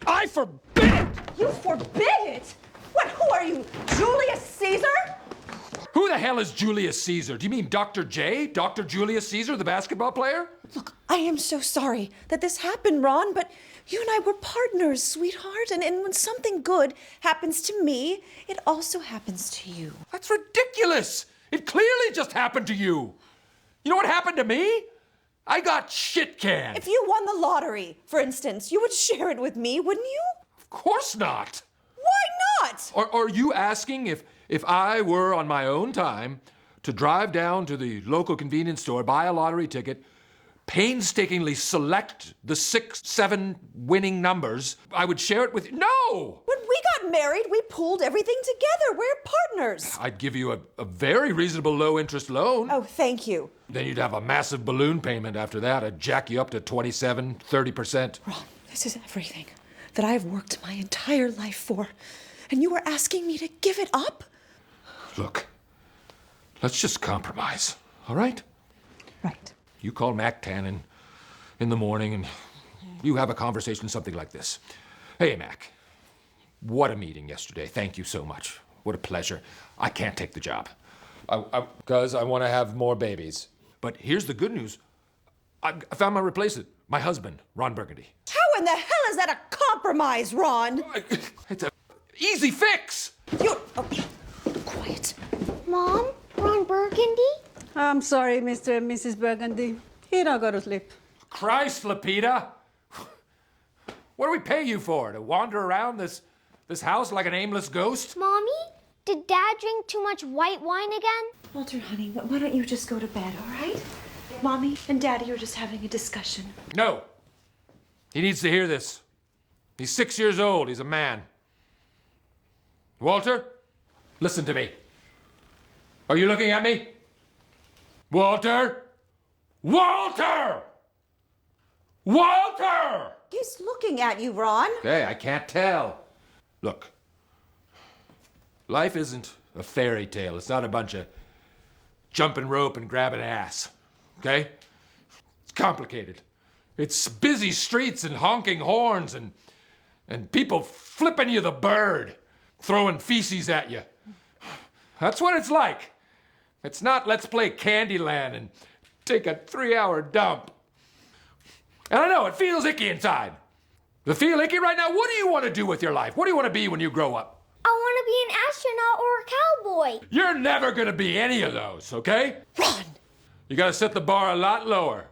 I forbid it! You forbid it? What, who are you, Julius Caesar? Who the hell is Julius Caesar? Do you mean Dr. J? Dr. Julius Caesar, the basketball player? Look, I am so sorry that this happened, Ron, but you and I were partners, sweetheart, and when something good happens to me, it also happens to you. That's ridiculous! It clearly just happened to you. You know what happened to me? I got shit canned. If you won the lottery, for instance, you would share it with me, wouldn't you? Of course not. Why not? Are you asking if I were on my own time to drive down to the local convenience store, buy a lottery ticket, painstakingly select the 6, 7 winning numbers, I would share it with you? No! When we got married, we pooled everything together. We're partners. I'd give you a very reasonable low-interest loan. Oh, thank you. Then you'd have a massive balloon payment after that. I'd jack you up to 27, 30%. Ron, this is everything that I've worked my entire life for, and you are asking me to give it up? Look, let's just compromise, all right? Right. You call Mac Tannen in the morning and you have a conversation, something like this. Hey, Mac, what a meeting yesterday. Thank you so much. What a pleasure. I can't take the job. Because I want to have more babies. But here's the good news. I found my replacement, my husband, Ron Burgundy. How in the hell is that a compromise, Ron? It's an easy fix. You... Oh, quiet. Mom, Ron Burgundy? I'm sorry, Mr. and Mrs. Burgundy. He don't go to sleep. Christ, Lapita. What do we pay you for? To wander around this house like an aimless ghost? Mommy, did Dad drink too much white wine again? Walter, honey, why don't you just go to bed, all right? Mommy and Daddy are just having a discussion. No. He needs to hear this. He's 6 years old. He's a man. Walter, listen to me. Are you looking at me? Walter? Walter! Walter! He's looking at you, Ron. Okay, I can't tell. Look, life isn't a fairy tale. It's not a bunch of jumping rope and grabbing ass. Okay? It's complicated. It's busy streets and honking horns and people flipping you the bird, throwing feces at you. That's what it's like. It's not let's play Candyland and take a 3-hour dump. And I know it feels icky inside. You feel icky right now? What do you want to do with your life? What do you want to be when you grow up? I want to be an astronaut or a cowboy. You're never going to be any of those, okay? Ron! You got to set the bar a lot lower.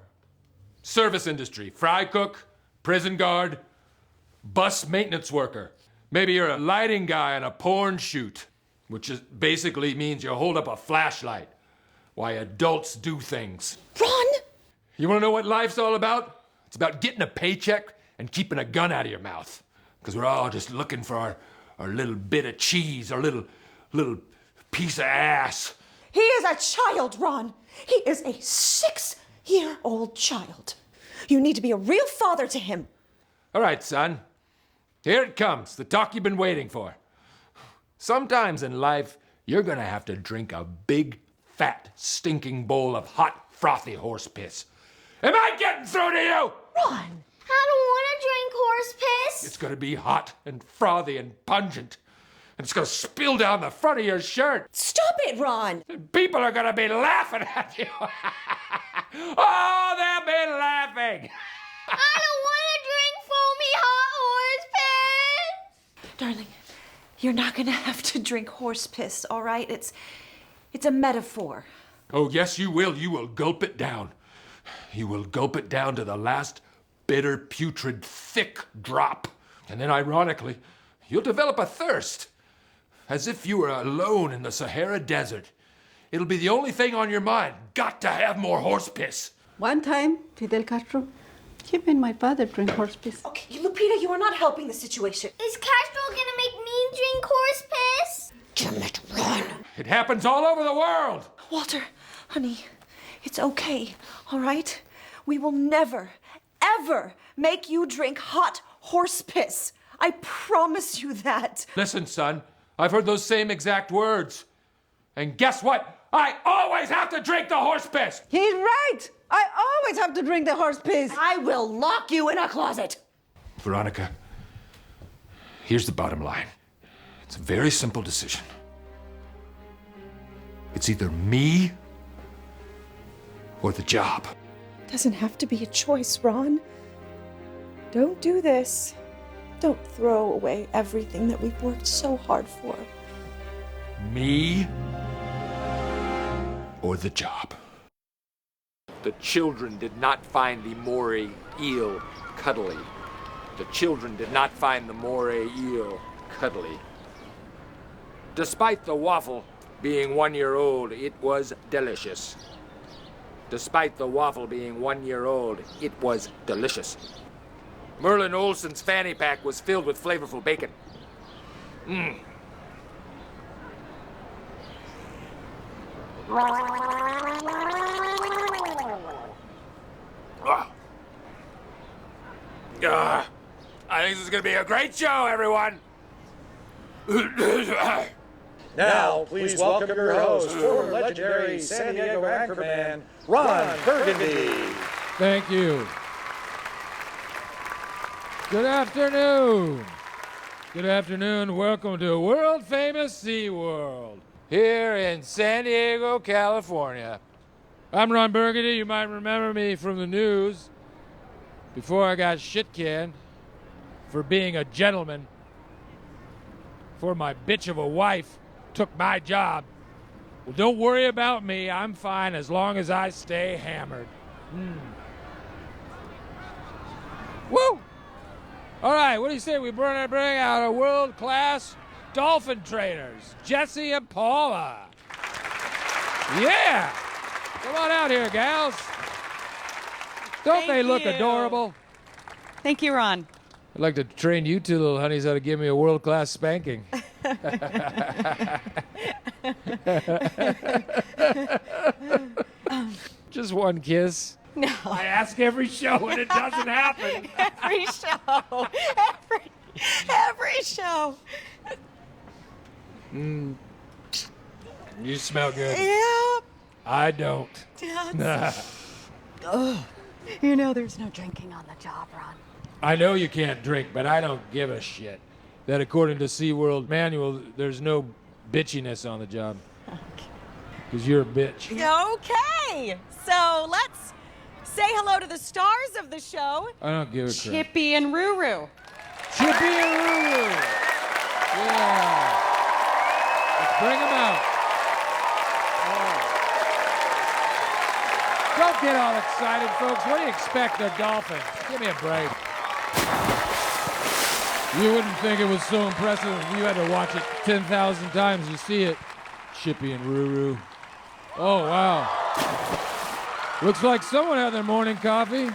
Service industry, fry cook, prison guard, bus maintenance worker. Maybe you're a lighting guy on a porn shoot, which basically means you hold up a flashlight while adults do things. Ron! You want to know what life's all about? It's about getting a paycheck and keeping a gun out of your mouth. Because we're all just looking for our little bit of cheese, our little piece of ass. He is a child, Ron. He is a 6-year-old child. You need to be a real father to him. All right, son. Here it comes, the talk you've been waiting for. Sometimes in life, you're going to have to drink a big, fat, stinking bowl of hot, frothy horse piss. Am I getting through to you? Ron! I don't want to drink horse piss. It's going to be hot and frothy and pungent. And it's going to spill down the front of your shirt. Stop it, Ron! And people are going to be laughing at you. Oh, they'll be laughing. I don't want to drink foamy hot horse piss. Darling, you're not gonna have to drink horse piss, all right? It's a metaphor. Oh, yes, you will. You will gulp it down. You will gulp it down to the last bitter, putrid, thick drop. And then, ironically, you'll develop a thirst. As if you were alone in the Sahara Desert. It'll be the only thing on your mind. Got to have more horse piss. One time, Fidel Castro, he made my father drink horse piss. Okay, Lupita, you are not helping the situation. Is Castro gonna make me drink horse piss? Damn it, Ron! It happens all over the world. Walter, honey, it's okay, all right? We will never, ever make you drink hot horse piss. I promise you that. Listen, son, I've heard those same exact words. And guess what? I always have to drink the horse piss. He's right! I always have to drink the horse piss. I will lock you in a closet. Veronica, Here's the bottom line. It's a very simple decision. It's either me or the job. Doesn't have to be a choice, Ron. Don't do this. Don't throw away everything that we've worked so hard for. Me or the job. The children did not find the moray eel cuddly. The children did not find the moray eel cuddly. Despite the waffle being 1 year old, it was delicious. Despite the waffle being 1 year old, it was delicious. Merlin Olsen's fanny pack was filled with flavorful bacon. Mmm. I think this is going to be a great show, everyone. Now, please welcome your host, former legendary San Diego Anchorman, Ron Burgundy. Thank you. Good afternoon. Good afternoon. Welcome to world famous SeaWorld here in San Diego, California. I'm Ron Burgundy. You might remember me from the news before I got shit canned for being a gentleman. Before my bitch of a wife took my job. Well, don't worry about me. I'm fine as long as I stay hammered. Woo! All right, what do you say we bring out our world-class dolphin trainers, Jesse and Paula? Yeah! Come on out here, gals. Don't they look adorable? Thank you, Ron. I'd like to train you two little honeys how to give me a world-class spanking. Just one kiss. No. I ask every show and it doesn't happen. Every show. Every show. You smell good. Yeah. I don't. You know there's no drinking on the job, Ron. I know you can't drink, but I don't give a shit. That according to SeaWorld manual, there's no bitchiness on the job. Because you're a bitch. Okay, so let's say hello to the stars of the show, I don't give a crap. Chippy and Ruru. Chippy and Ruru. Yeah. Let's bring them out. Don't get all excited, folks. What do you expect, the Dolphins? Give me a break. You wouldn't think it was so impressive if you had to watch it 10,000 times to see it. Chippy and Ruru. Oh, wow. Looks like someone had their morning coffee.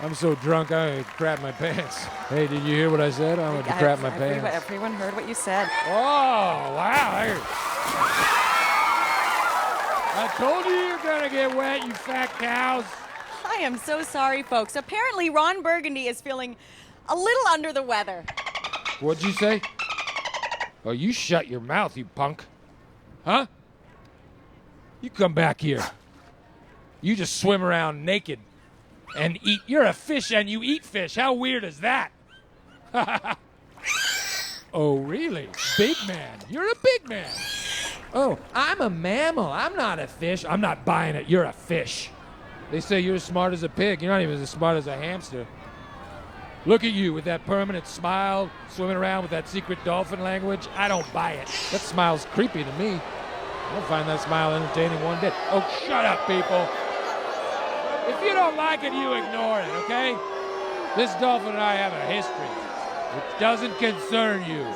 I'm so drunk I crap my pants. Hey, did you hear what I said? I'm going to crap my pants. Everyone heard what you said. Oh, wow. I told you you're going to get wet, you fat cows. I am so sorry, folks. Apparently, Ron Burgundy is feeling a little under the weather. What'd you say? Oh, you shut your mouth, you punk. Huh? You come back here. You just swim around naked and eat. You're a fish and you eat fish. How weird is that? Oh, really? Big man. You're a big man. Oh, I'm a mammal. I'm not a fish. I'm not buying it. You're a fish. They say you're as smart as a pig. You're not even as smart as a hamster. Look at you with that permanent smile, swimming around with that secret dolphin language. I don't buy it. That smile's creepy to me. I don't find that smile entertaining one bit. Oh, shut up, people. If you don't like it, you ignore it, okay? This dolphin and I have a history. It doesn't concern you.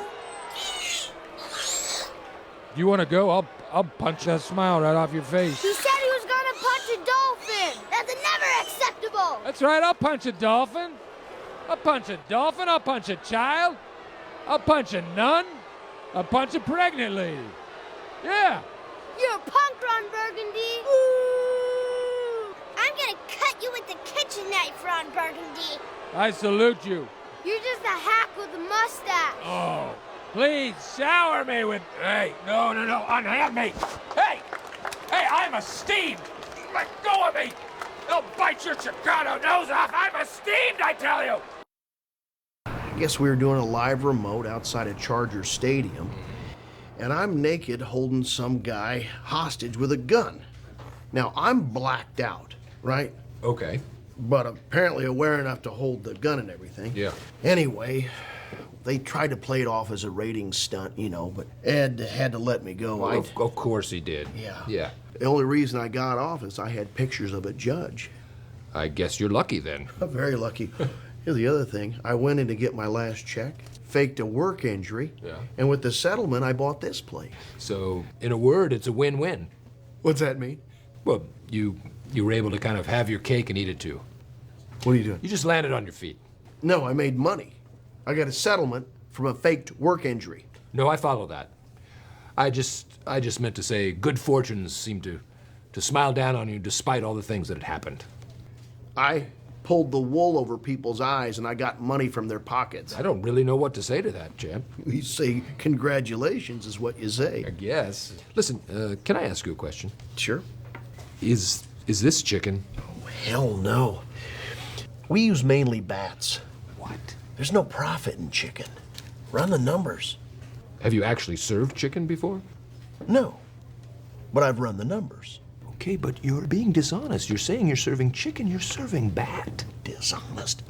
You want to go? I'll punch that smile right off your face. He said he was gonna punch a dolphin. That's never acceptable. That's right, I'll punch a dolphin. I'll punch a dolphin, I'll punch a child. I'll punch a nun. I'll punch a pregnant lady. Yeah. You're a punk, Ron Burgundy. Ooh. I'm gonna cut you with the kitchen knife, Ron Burgundy. I salute you. You're just a hack with a mustache. Oh, please shower me with... Hey, no, unhand me. Hey, I'm esteemed. Let go of me. They'll bite your Chicano nose off. I'm esteemed, I tell you. I guess we were doing a live remote outside of Charger Stadium, and I'm naked holding some guy hostage with a gun. Now, I'm blacked out, right? Okay. But apparently aware enough to hold the gun and everything. Yeah. Anyway, they tried to play it off as a ratings stunt, you know, but Ed had to let me go. Well, of course he did. Yeah. Yeah. The only reason I got off is I had pictures of a judge. I guess you're lucky then. Very lucky. Here's the other thing. I went in to get my last check, faked a work injury, and with the settlement, I bought this place. So, in a word, it's a win-win. What's that mean? Well, you were able to kind of have your cake and eat it too. What are you doing? You just landed on your feet. No, I made money. I got a settlement from a faked work injury. No, I follow that. I just meant to say good fortunes seem to smile down on you despite all the things that had happened. I pulled the wool over people's eyes and I got money from their pockets. I don't really know what to say to that, champ. You say congratulations is what you say. I guess. Listen, can I ask you a question? Sure. Is this chicken? Oh, hell no. We use mainly bats. What? There's no profit in chicken. Run the numbers. Have you actually served chicken before? No, but I've run the numbers. Okay, but you're being dishonest. You're saying you're serving chicken, you're serving bat. Dishonest.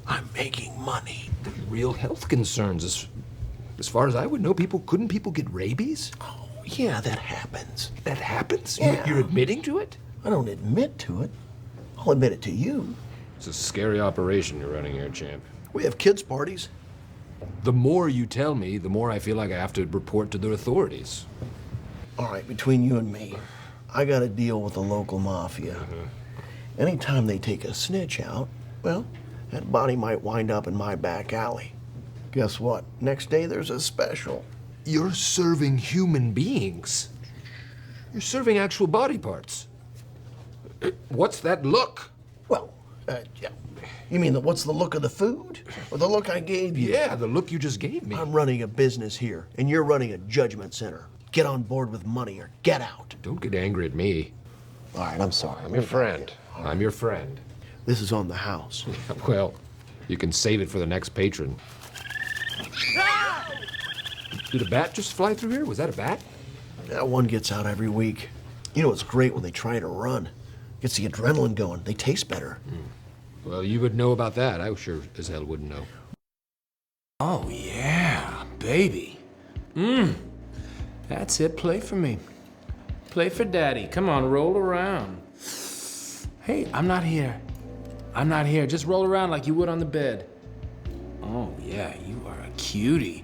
I'm making money. The real health concerns. As far as I would know, couldn't people get rabies? Oh, yeah, that happens. That happens? Yeah. You're admitting to it? I don't admit to it. I'll admit it to you. It's a scary operation you're running here, champ. We have kids' parties. The more you tell me, the more I feel like I have to report to the authorities. All right, between you and me, I got to deal with the local mafia. Anytime they take a snitch out, well, that body might wind up in my back alley. Guess what? Next day there's a special. You're serving human beings. You're serving actual body parts. What's that look? Well, yeah. You mean what's the look of the food? Or the look I gave you? Yeah, the look you just gave me. I'm running a business here, and you're running a judgment center. Get on board with money or get out. Don't get angry at me. All right, I'm sorry. I'm your friend. I'm your friend. This is on the house. Well, you can save it for the next patron. Did a bat just fly through here? Was that a bat? That one gets out every week. You know, it's great when they try to run. Gets the adrenaline going. They taste better. Well, you would know about that. I sure as hell wouldn't know. Oh, yeah, baby. That's it. Play for me. Play for daddy. Come on, roll around. Hey, I'm not here. I'm not here. Just roll around like you would on the bed. Oh, yeah, you are a cutie.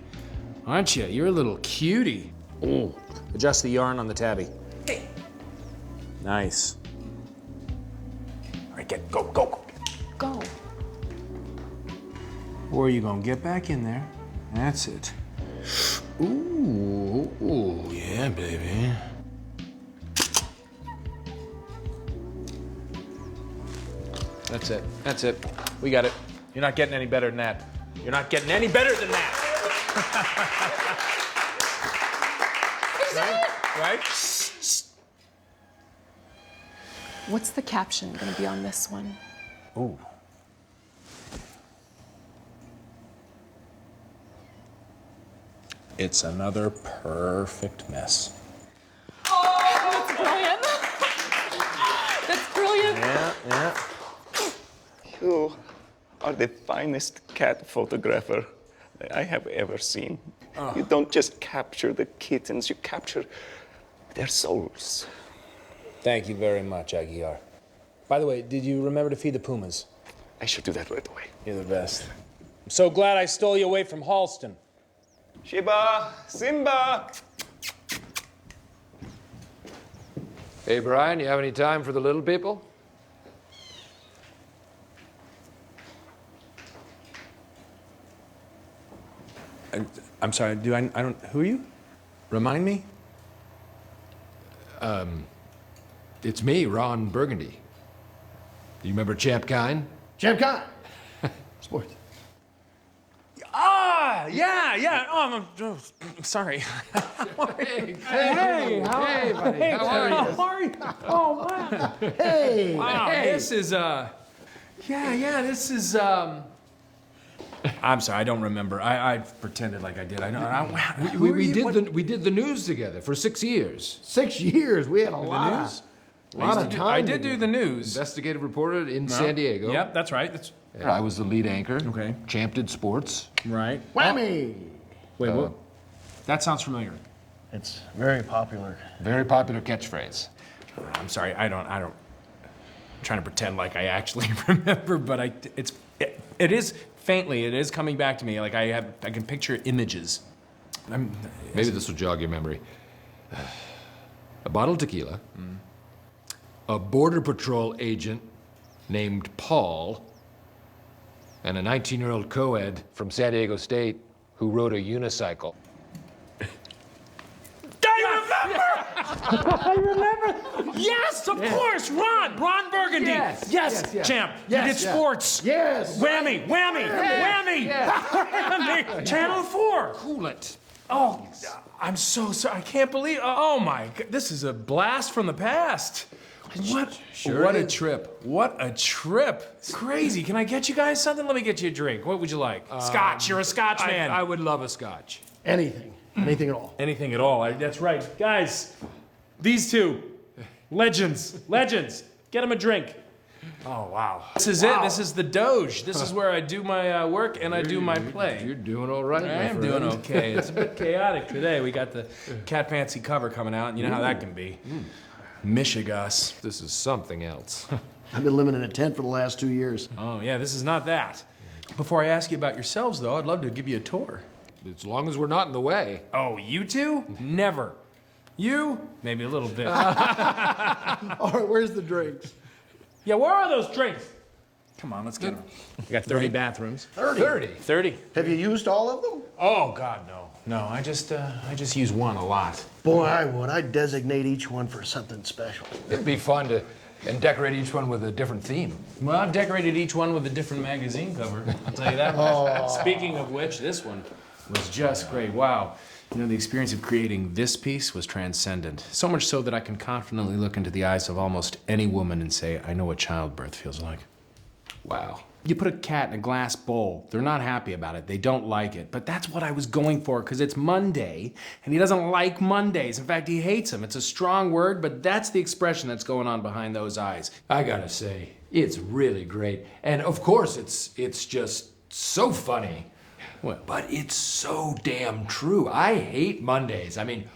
Aren't you? You're a little cutie. Oh, adjust the yarn on the tabby. Hey. Nice. All right, go. Go. Or are you gonna get back in there? That's it. Ooh, yeah, baby. That's it. We got it. You're not getting any better than that. You're not getting any better than that. Right? What's the caption gonna be on this one? Ooh. It's another perfect mess. Oh, that's brilliant. That's brilliant. Yeah. You are the finest cat photographer that I have ever seen. You don't just capture the kittens, you capture their souls. Thank you very much, Aguiar. By the way, did you remember to feed the pumas? I should do that right away. You're the best. I'm so glad I stole you away from Halston. Shiba, Simba. Hey, Brian, you have any time for the little people? I'm sorry, I don't, who are you? Remind me? It's me, Ron Burgundy. Do you remember Champ Kine? Champ Kine. Sports. Ah, yeah. Oh, I'm sorry. Hey, buddy. How are you? How are you? Oh, wow. Hey. Wow, Hey. this is, this is, I'm sorry, I don't remember. I pretended like I did. I know. We did the news together for 6 years. 6 years. We had a lot news? of time. I did do the news. Investigative reporter in San Diego. Yep, that's right. And I was the lead anchor. Okay. Champ did sports. Right. Whammy! Wait, what? That sounds familiar. It's very popular. Very popular catchphrase. I'm sorry, I don't. I'm trying to pretend like I actually remember, but it is faintly. It is coming back to me. Like I can picture images. Maybe this will jog your memory. A bottle of tequila. A border patrol agent named Paul. And a 19-year-old co-ed from San Diego State who rode a unicycle. I remember. Yes, of course, Ron Burgundy. Yes. Champ. You did sports. Yes. Whammy. Channel 4. Cool it. Oh, I'm so sorry. I can't believe. Oh my God, this is a blast from the past. What a trip. What a trip. It's crazy. Can I get you guys something? Let me get you a drink. What would you like? Scotch. You're a Scotch man. I would love a Scotch. Anything. Anything at all. Anything at all. That's right. Guys, these two, legends. Get them a drink. Oh, wow. This is it. This is the Doge. This is where I do my work and I do my play. You're doing all right, I my am friend. doing okay. It's a bit chaotic today. We got the Cat Fancy cover coming out, and you know how that can be. Michigas. This is something else. I've been living in a tent for the last 2 years. Oh, yeah, this is not that. Before I ask you about yourselves, though, I'd love to give you a tour. As long as we're not in the way. Oh, you two? Never. You? Maybe a little bit. All right, where's the drinks? Yeah, where are those drinks? Come on, let's get them. We got 30 bathrooms. 30. Have you used all of them? Oh, God, no. No, I just use one a lot. Boy, I would. I'd designate each one for something special. It'd be fun to decorate each one with a different theme. Well, I've decorated each one with a different magazine cover. I'll tell you that much. Speaking of which, this one was just great. Wow. You know, the experience of creating this piece was transcendent. So much so that I can confidently look into the eyes of almost any woman and say, I know what childbirth feels like. Wow. You put a cat in a glass bowl. They're not happy about it. They don't like it. But that's what I was going for, because it's Monday, and he doesn't like Mondays. In fact, he hates them. It's a strong word, but that's the expression that's going on behind those eyes. I gotta say, it's really great. And of course, it's just so funny. What? But it's so damn true. I hate Mondays. I mean,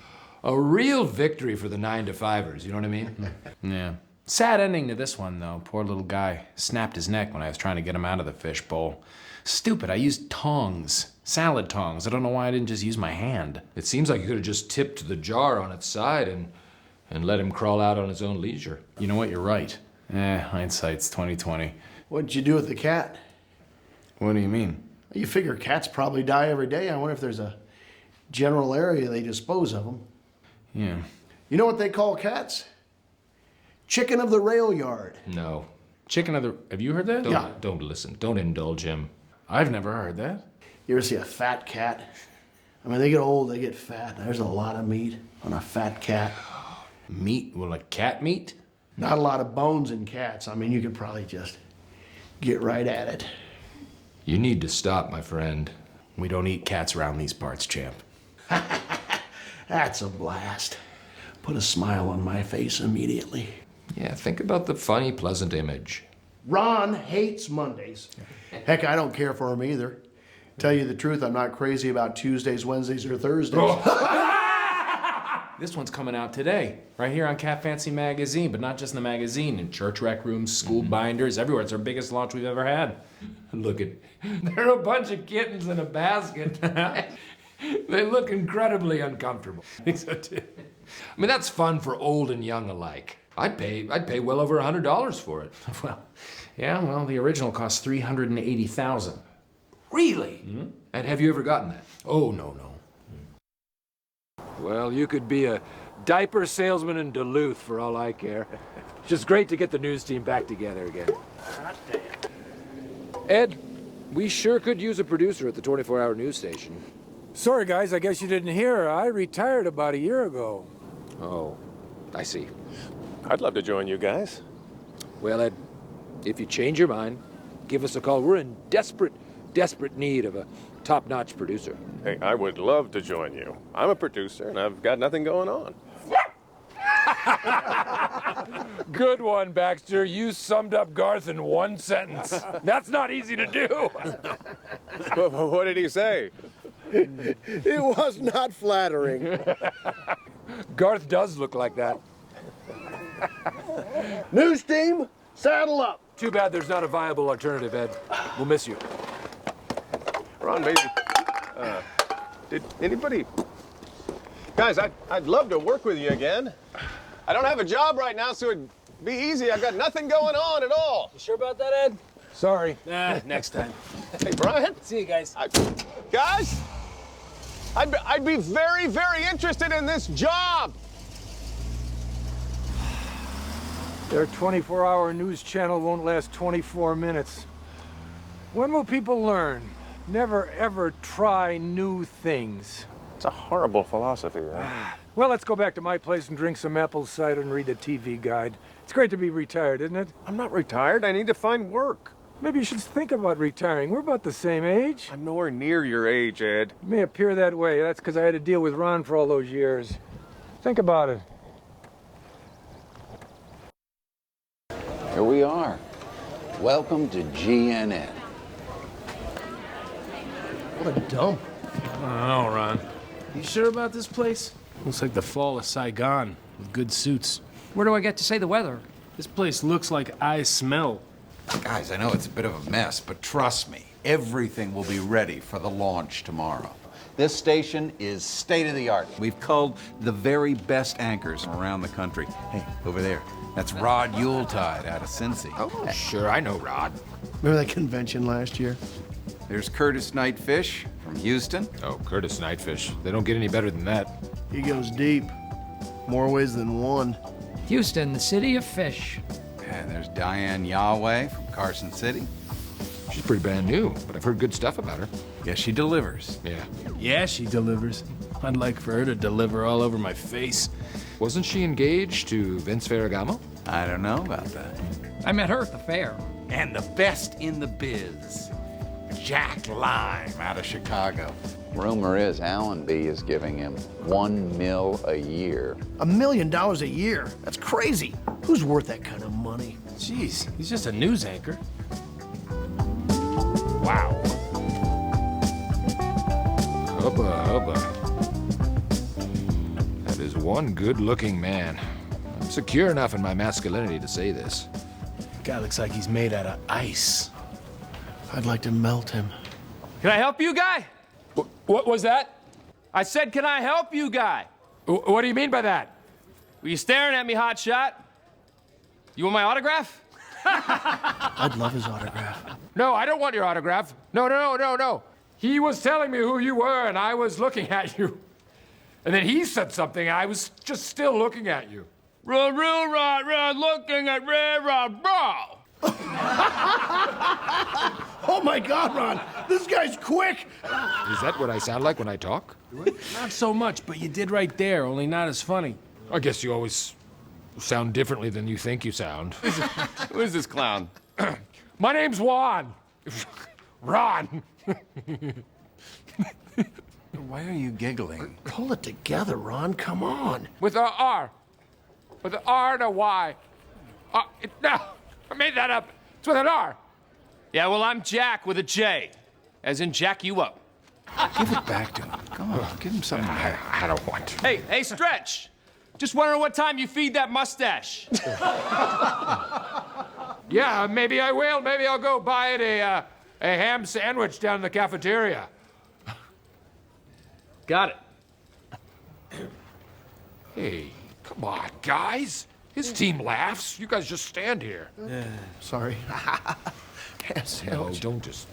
a real victory for the 9-to-5ers, you know what I mean? Yeah. Sad ending to this one, though. Poor little guy snapped his neck when I was trying to get him out of the fish bowl. Stupid, I used tongs. Salad tongs. I don't know why I didn't just use my hand. It seems like you could have just tipped the jar on its side and let him crawl out on his own leisure. You know what? You're right. Hindsight's 20/20. What'd you do with the cat? What do you mean? You figure cats probably die every day. I wonder if there's a general area they dispose of them. Yeah. You know what they call cats? Chicken of the rail yard. No. Chicken of the... Have you heard that? Don't listen. Don't indulge him. I've never heard that. You ever see a fat cat? I mean, they get old, they get fat. There's a lot of meat on a fat cat. Meat? Well, like cat meat? Not a lot of bones in cats. I mean, you could probably just get right at it. You need to stop, my friend. We don't eat cats around these parts, champ. That's a blast. Put a smile on my face immediately. Yeah, think about the funny, pleasant image. Ron hates Mondays. Heck, I don't care for him either. Tell you the truth, I'm not crazy about Tuesdays, Wednesdays, or Thursdays. This one's coming out today, right here on Cat Fancy Magazine, but not just in the magazine, in church rec rooms, school binders, everywhere. It's our biggest launch we've ever had. Look at, there are a bunch of kittens in a basket. They look incredibly uncomfortable. I think so too. I mean, that's fun for old and young alike. I'd pay well over $100 for it. Well, yeah, well, the original cost $380,000. Really? Mm-hmm. And have you ever gotten that? Oh, no. Well, you could be a diaper salesman in Duluth for all I care. It's just great to get the news team back together again. Ed, we sure could use a producer at the 24-hour news station. Sorry, guys, I guess you didn't hear. I retired about a year ago. Oh, I see. I'd love to join you guys. Well, Ed, if you change your mind, give us a call. We're in desperate desperate need of a top-notch producer. Hey, I would love to join you. I'm a producer, and I've got nothing going on. Good one, Baxter. You summed up Garth in one sentence. That's not easy to do. What did he say? It was not flattering. Garth does look like that. News team, saddle up. Too bad there's not a viable alternative, Ed. We'll miss you. Ron, baby. Did anybody... Guys, I'd love to work with you again. I don't have a job right now, so it'd be easy. I've got nothing going on at all. You sure about that, Ed? Sorry. Next time. Hey, Brian. See you guys. Guys, I'd be very, very interested in this job. Their 24-hour news channel won't last 24 minutes. When will people learn? Never, ever try new things. It's a horrible philosophy, huh? Well, let's go back to my place and drink some apple cider and read the TV guide. It's great to be retired, isn't it? I'm not retired. I need to find work. Maybe you should think about retiring. We're about the same age. I'm nowhere near your age, Ed. It may appear that way. That's because I had to deal with Ron for all those years. Think about it. Here we are. Welcome to GNN. What a dump. I don't know, Ron. You sure about this place? Looks like the fall of Saigon with good suits. Where do I get to say the weather? This place looks like I smell. Guys, I know it's a bit of a mess, but trust me, everything will be ready for the launch tomorrow. This station is state-of-the-art. We've culled the very best anchors from around the country. Hey, over there, that's Rod Yuletide out of Cincy. Oh, sure, I know Rod. Remember that convention last year? There's Curtis Nightfish from Houston. Oh, Curtis Nightfish. They don't get any better than that. He goes deep. More ways than one. Houston, the city of fish. And there's Diane Yahweh from Carson City. She's pretty brand new, but I've heard good stuff about her. Yeah, she delivers. Yeah. Yeah, she delivers. I'd like for her to deliver all over my face. Wasn't she engaged to Vince Ferragamo? I don't know about that. I met her at the fair. And the best in the biz, Jack Lime out of Chicago. Rumor is Allenby is giving him $1 million a year. $1 million a year? That's crazy. Who's worth that kind of money? Jeez, he's just a news anchor. Wow. Hubba, hubba. That is one good-looking man. I'm secure enough in my masculinity to say this. Guy looks like he's made out of ice. I'd like to melt him. Can I help you, guy? What was that? I said, can I help you, guy? What do you mean by that? Were you staring at me, hotshot? You want my autograph? I'd love his autograph. No, I don't want your autograph. No. He was telling me who you were, and I was looking at you. And then he said something, and I was just still looking at you. Run, looking at Rod, bro. Oh my God, Ron! This guy's quick! Is that what I sound like when I talk? Not so much, but you did right there, only not as funny. I guess you always sound differently than you think you sound. Who is this clown? My name's Juan. Ron. Why are you giggling? Pull it together, Ron. Come on. With a R. With an R and a Y. No, I made that up. It's with an R. Yeah, well, I'm Jack with a J. As in jack you up. Give it back to him. Come on, give him something back. I don't want to. Hey, Stretch. Just wondering what time you feed that mustache. Yeah, maybe I will. Maybe I'll go buy it a ham sandwich down in the cafeteria. Got it. Hey, come on, guys. His team laughs. You guys just stand here. Sorry. No, don't just...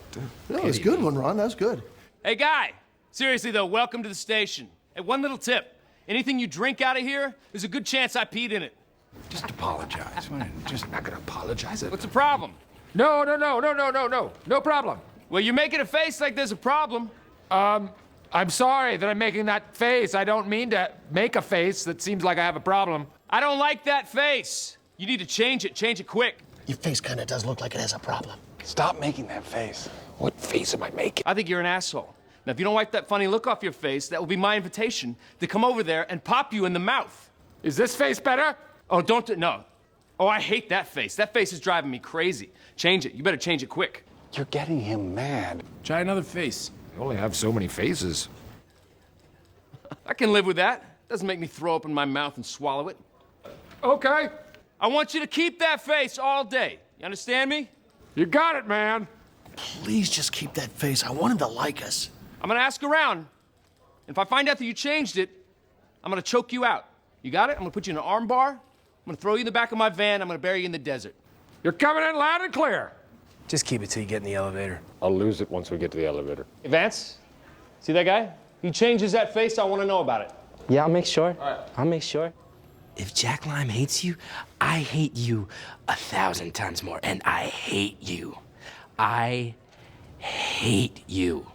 No, it's a good one, Ron. That's good. Hey, guy. Seriously, though, welcome to the station. Hey, one little tip. Anything you drink out of here, there's a good chance I peed in it. Just apologize. Just not gonna apologize. What's the problem? No. No problem. Well, you're making a face like there's a problem. I'm sorry that I'm making that face. I don't mean to make a face that seems like I have a problem. I don't like that face. You need to change it. Change it quick. Your face kind of does look like it has a problem. Stop making that face. What face am I making? I think you're an asshole. Now, if you don't wipe that funny look off your face, that will be my invitation to come over there and pop you in the mouth. Is this face better? Oh, no. Oh, I hate that face. That face is driving me crazy. Change it. You better change it quick. You're getting him mad. Try another face. You only have so many faces. I can live with that. Doesn't make me throw up in my mouth and swallow it. Okay. I want you to keep that face all day. You understand me? You got it, man. Please just keep that face. I want him to like us. I'm gonna ask around. And if I find out that you changed it, I'm gonna choke you out. You got it? I'm gonna put you in an arm bar. I'm gonna throw you in the back of my van. I'm gonna bury you in the desert. You're coming in loud and clear. Just keep it till you get in the elevator. I'll lose it once we get to the elevator. Hey, Vance, see that guy? He changes that face. I want to know about it. Yeah, I'll make sure. All right. I'll make sure. If Jack Lime hates you, I hate you 1,000 times more. And I hate you. I hate you.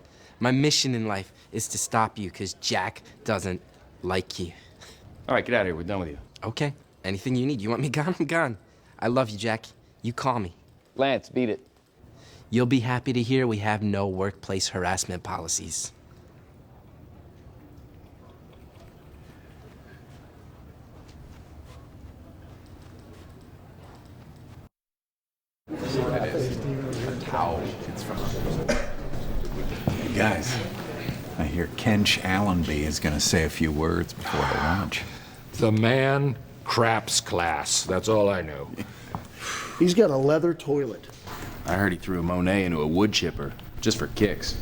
My mission in life is to stop you because Jack doesn't like you. All right, get out of here. We're done with you. Okay. Anything you need. You want me gone? I'm gone. I love you, Jack. You call me. Lance, beat it. You'll be happy to hear we have no workplace harassment policies. Hey guys, I hear Kench Allenby is going to say a few words before the launch. The man craps class. That's all I know. He's got a leather toilet. I heard he threw a Monet into a wood chipper, just for kicks.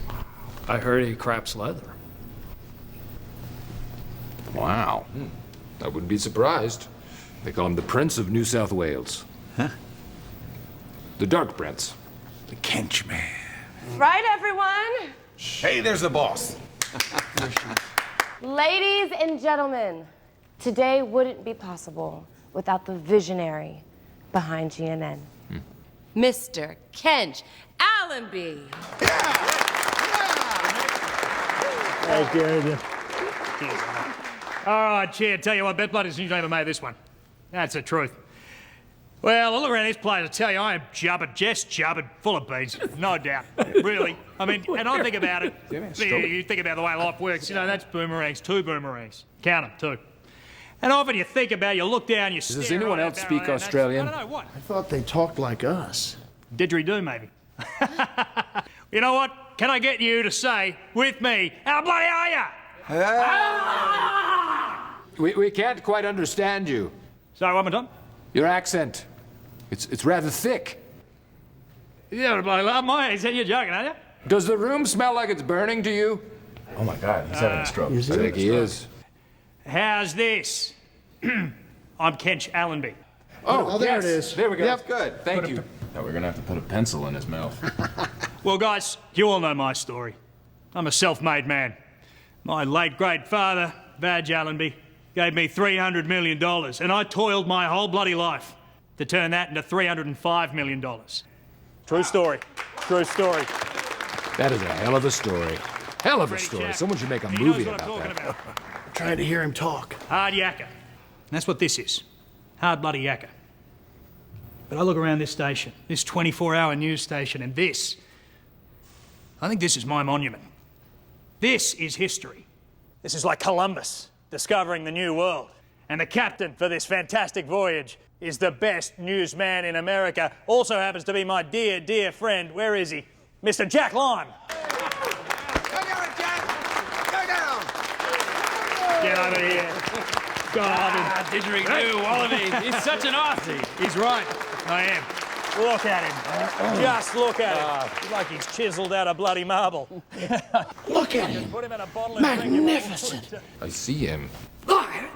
I heard he craps leather. Wow. I wouldn't be surprised. They call him the Prince of New South Wales. Huh? The Dark Prince. The Kench man. Right, everyone? Hey, there's the boss. Ladies and gentlemen, today wouldn't be possible without the visionary behind GNN. Mr. Kench Allenby. Thank you. All right, Chair, tell you what, bet blood is you never made this one. That's the truth. Well, I look around this place, I tell you, I am jubbered, just jubbered, full of beans, no doubt, really. I mean, and I think about it, you think about the way life works, you know, that's boomerangs, 2 boomerangs. Count them, 2. And often you think about it, you look down, you stare. Does anyone else speak Australian? I don't know, what? I thought they talked like us. Didgeridoo, maybe. You know what? Can I get you to say with me, how bloody are you? We can't quite understand you. Sorry, one more time? Your accent. It's rather thick. Yeah, bloody love my accent. You're joking, aren't you? Does the room smell like it's burning to you? Oh my God, he's having a stroke. I think he is. How's this? I'm Kench Allenby. Oh, there yes. it is. There we go. Yep, good. Thank you. Oh, we're gonna have to put a pencil in his mouth. Well, guys, you all know my story. I'm a self-made man. My late great father, Badge Allenby, gave me $300 million, and I toiled my whole bloody life to turn that into $305 million. True story. True story. That is a hell of a story. Hell of a story. Someone should make a movie about that. I'm trying to hear him talk. Hard yakka. That's what this is. Hard bloody yakka. But I look around this station, this 24-hour news station, and this, I think this is my monument. This is history. This is like Columbus discovering the new world. And the captain for this fantastic voyage is the best newsman in America. Also happens to be my dear, dear friend, where is he? Mr. Jack Lime. Go down, Jack! Go down! Get over here. Didgeridoo, Wallaby. He's such an Aussie. He's right. I am. Look at him. Just look at him. He's like he's chiseled out of bloody marble. Look at him. Put him in a bottle Magnificent. I see him. Look at him.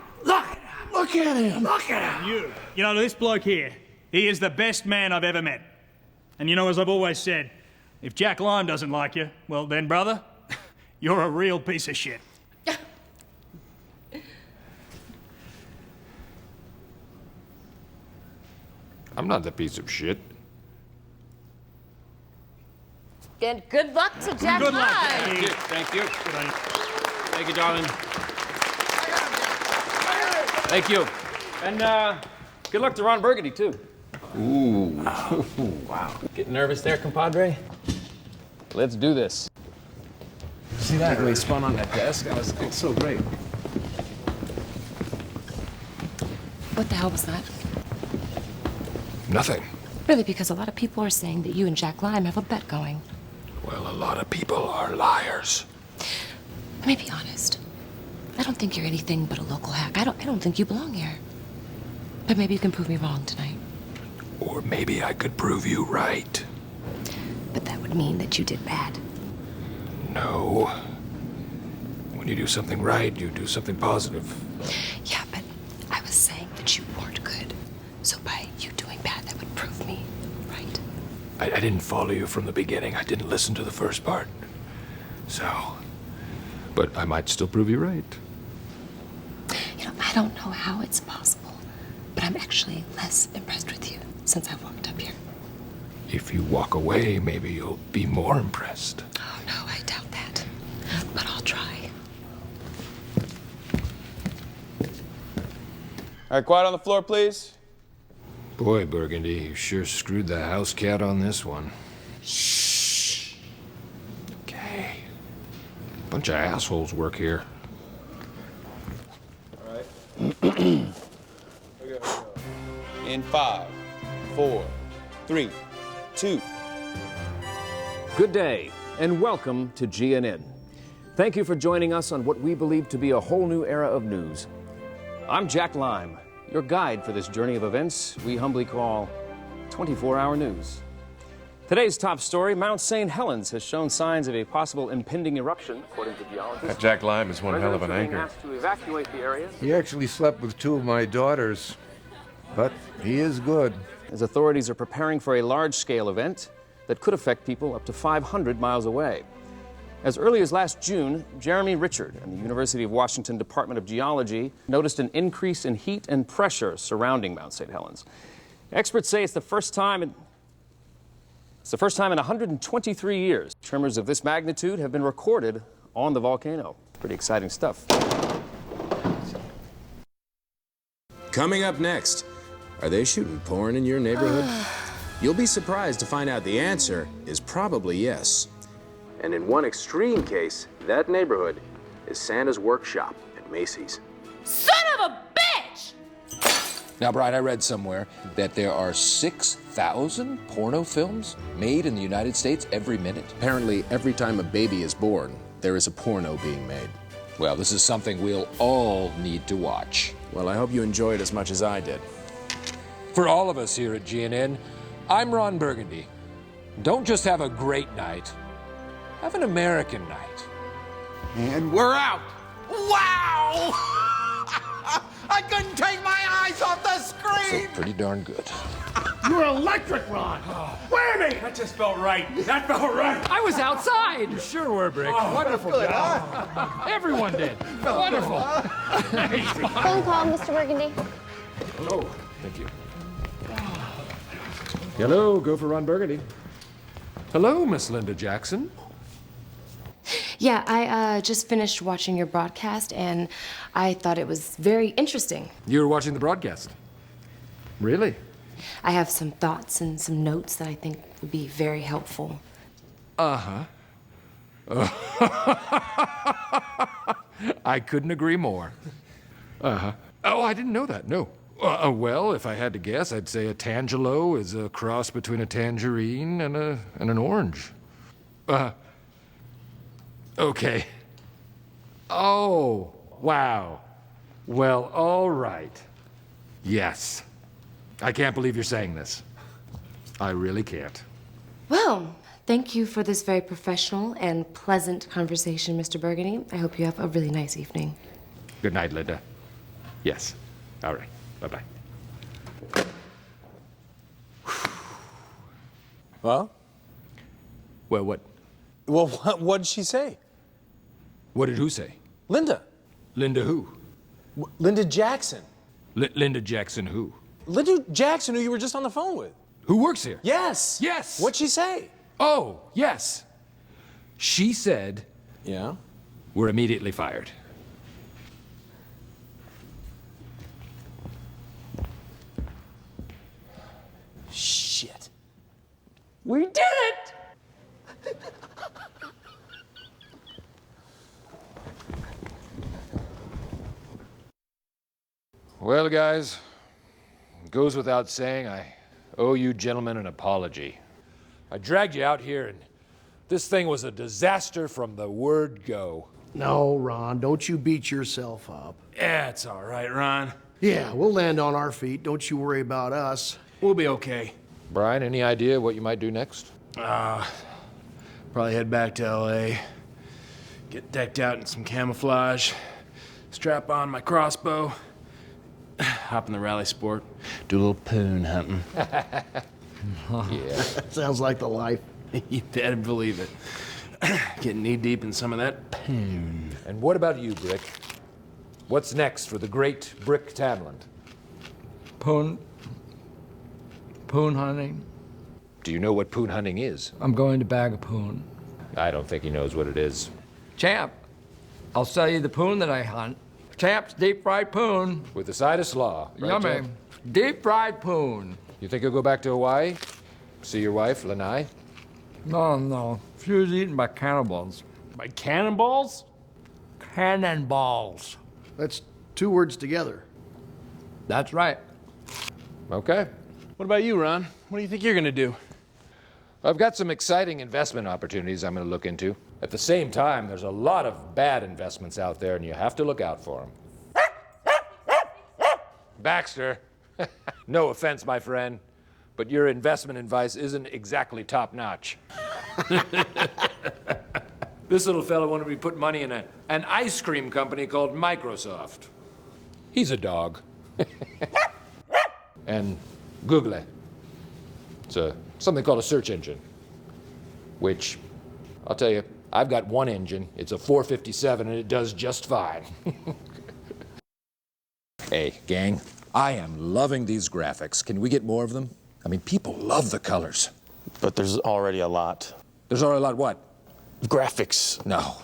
Look at him. Look at him. You know, this bloke here, he is the best man I've ever met. And you know, as I've always said, if Jack Lime doesn't like you, well then, brother, you're a real piece of shit. I'm not the piece of shit. And good luck to Jack Good luck. Lime. Thank you. Thank you, darling. Thank you. And good luck to Ron Burgundy, too. Ooh. Wow. Getting nervous there, compadre? Let's do this. See that? When he spun on that desk? It's so great. What the hell was that? Nothing. Really, because a lot of people are saying that you and Jack Lime have a bet going. Well, a lot of people are liars. Let me be honest. I don't think you're anything but a local hack. I don't think you belong here. But maybe you can prove me wrong tonight. Or maybe I could prove you right. But that would mean that you did bad. No. When you do something right, you do something positive. Yeah, but I was saying that you weren't good. So by you doing bad, that would prove me right. I didn't follow you from the beginning. I didn't listen to the first part. So, but I might still prove you right. You know, I don't know how it's possible, but I'm actually less impressed with you since I walked up here. If you walk away, maybe you'll be more impressed. Oh, no, I doubt that. But I'll try. All right, quiet on the floor, please. Boy, Burgundy, you sure screwed the house cat on this one. Shh. Okay. Bunch of assholes work here. All right. In 5, 4, 3, 2. Good day, and welcome to GNN. Thank you for joining us on what we believe to be a whole new era of news. I'm Jack Lime, your guide for this journey of events we humbly call 24-hour news. Today's top story, Mount St. Helens has shown signs of a possible impending eruption, according to geologists. That Jack Lime is one hell of an Residents are being anchor. asked to evacuate the area. He actually slept with 2 of my daughters, but he is good. As authorities are preparing for a large-scale event that could affect people up to 500 miles away. As early as last June, Jeremy Richard and the University of Washington Department of Geology noticed an increase in heat and pressure surrounding Mount St. Helens. Experts say it's the first time in 123 years tremors of this magnitude have been recorded on the volcano. Pretty exciting stuff. Coming up next, are they shooting porn in your neighborhood? You'll be surprised to find out the answer is probably yes. And in one extreme case, that neighborhood is Santa's workshop at Macy's. Son of a bitch! Now, Brian, I read somewhere that there are 6,000 porno films made in the United States every minute. Apparently, every time a baby is born, there is a porno being made. Well, this is something we'll all need to watch. Well, I hope you enjoy it as much as I did. For all of us here at GNN, I'm Ron Burgundy. Don't just have a great night, have an American night. And we're out. Wow! I couldn't take my eyes off the screen! So pretty darn good. You're electric, Ron! Whammy! That just felt right. That felt right. I was outside. You sure were, Brick. Oh, Wonderful job. Everyone did. Wonderful. Phone call, Mr. Burgundy. Hello. Thank you. Hello, go for Ron Burgundy. Hello, Miss Linda Jackson. Yeah, I just finished watching your broadcast, and I thought it was very interesting. You were watching the broadcast? Really? I have some thoughts and some notes that I think would be very helpful. Uh-huh. I couldn't agree more. Uh-huh. Oh, I didn't know that, no. Well, if I had to guess, I'd say a tangelo is a cross between a tangerine and an orange. Okay. Oh, wow. Well, all right. Yes. I can't believe you're saying this. I really can't. Well, thank you for this very professional and pleasant conversation, Mr. Burgundy. I hope you have a really nice evening. Good night, Linda. Yes. All right. Bye-bye. Well? Well, what? Well, what'd she say? What did who say? Linda. Linda who? Linda Jackson. Linda Jackson who? Linda Jackson, who you were just on the phone with. Who works here? Yes. Yes. What'd she say? Oh, yes. She said... Yeah? We're immediately fired. Shit. We did it! Well, guys, it goes without saying, I owe you gentlemen an apology. I dragged you out here, and this thing was a disaster from the word go. No, Ron, don't you beat yourself up. Yeah, it's all right, Ron. Yeah, we'll land on our feet. Don't you worry about us. We'll be okay. Brian, any idea what you might do next? Probably head back to LA. Get decked out in some camouflage. Strap on my crossbow. Hop in the rally sport. Do a little poon hunting. Yeah. Sounds like the life. You better believe it. Getting knee deep in some of that poon. And what about you, Brick? What's next for the great Brick Tamland? Poon hunting. Do you know what poon hunting is? I'm going to bag a poon. I don't think he knows what it is. Champ, I'll sell you the poon that I hunt. Champ's deep fried poon. With the side of slaw. Right, Yummy. Champ? Deep fried poon. You think you'll go back to Hawaii? See your wife, Lanai? No. She was eaten by cannibals. By cannonballs? Cannonballs. That's 2 words together. That's right. Okay. What about you, Ron? What do you think you're gonna do? I've got some exciting investment opportunities I'm going to look into. At the same time, there's a lot of bad investments out there, and you have to look out for them. Baxter, no offense, my friend, but your investment advice isn't exactly top-notch. This little fella wanted me to put money in an ice cream company called Microsoft. He's a dog. And Google. It's something called a search engine, which, I'll tell you, I've got one engine. It's a 457, and it does just fine. Hey, gang, I am loving these graphics. Can we get more of them? I mean, people love the colors. But there's already a lot. There's already a lot what? Graphics. No.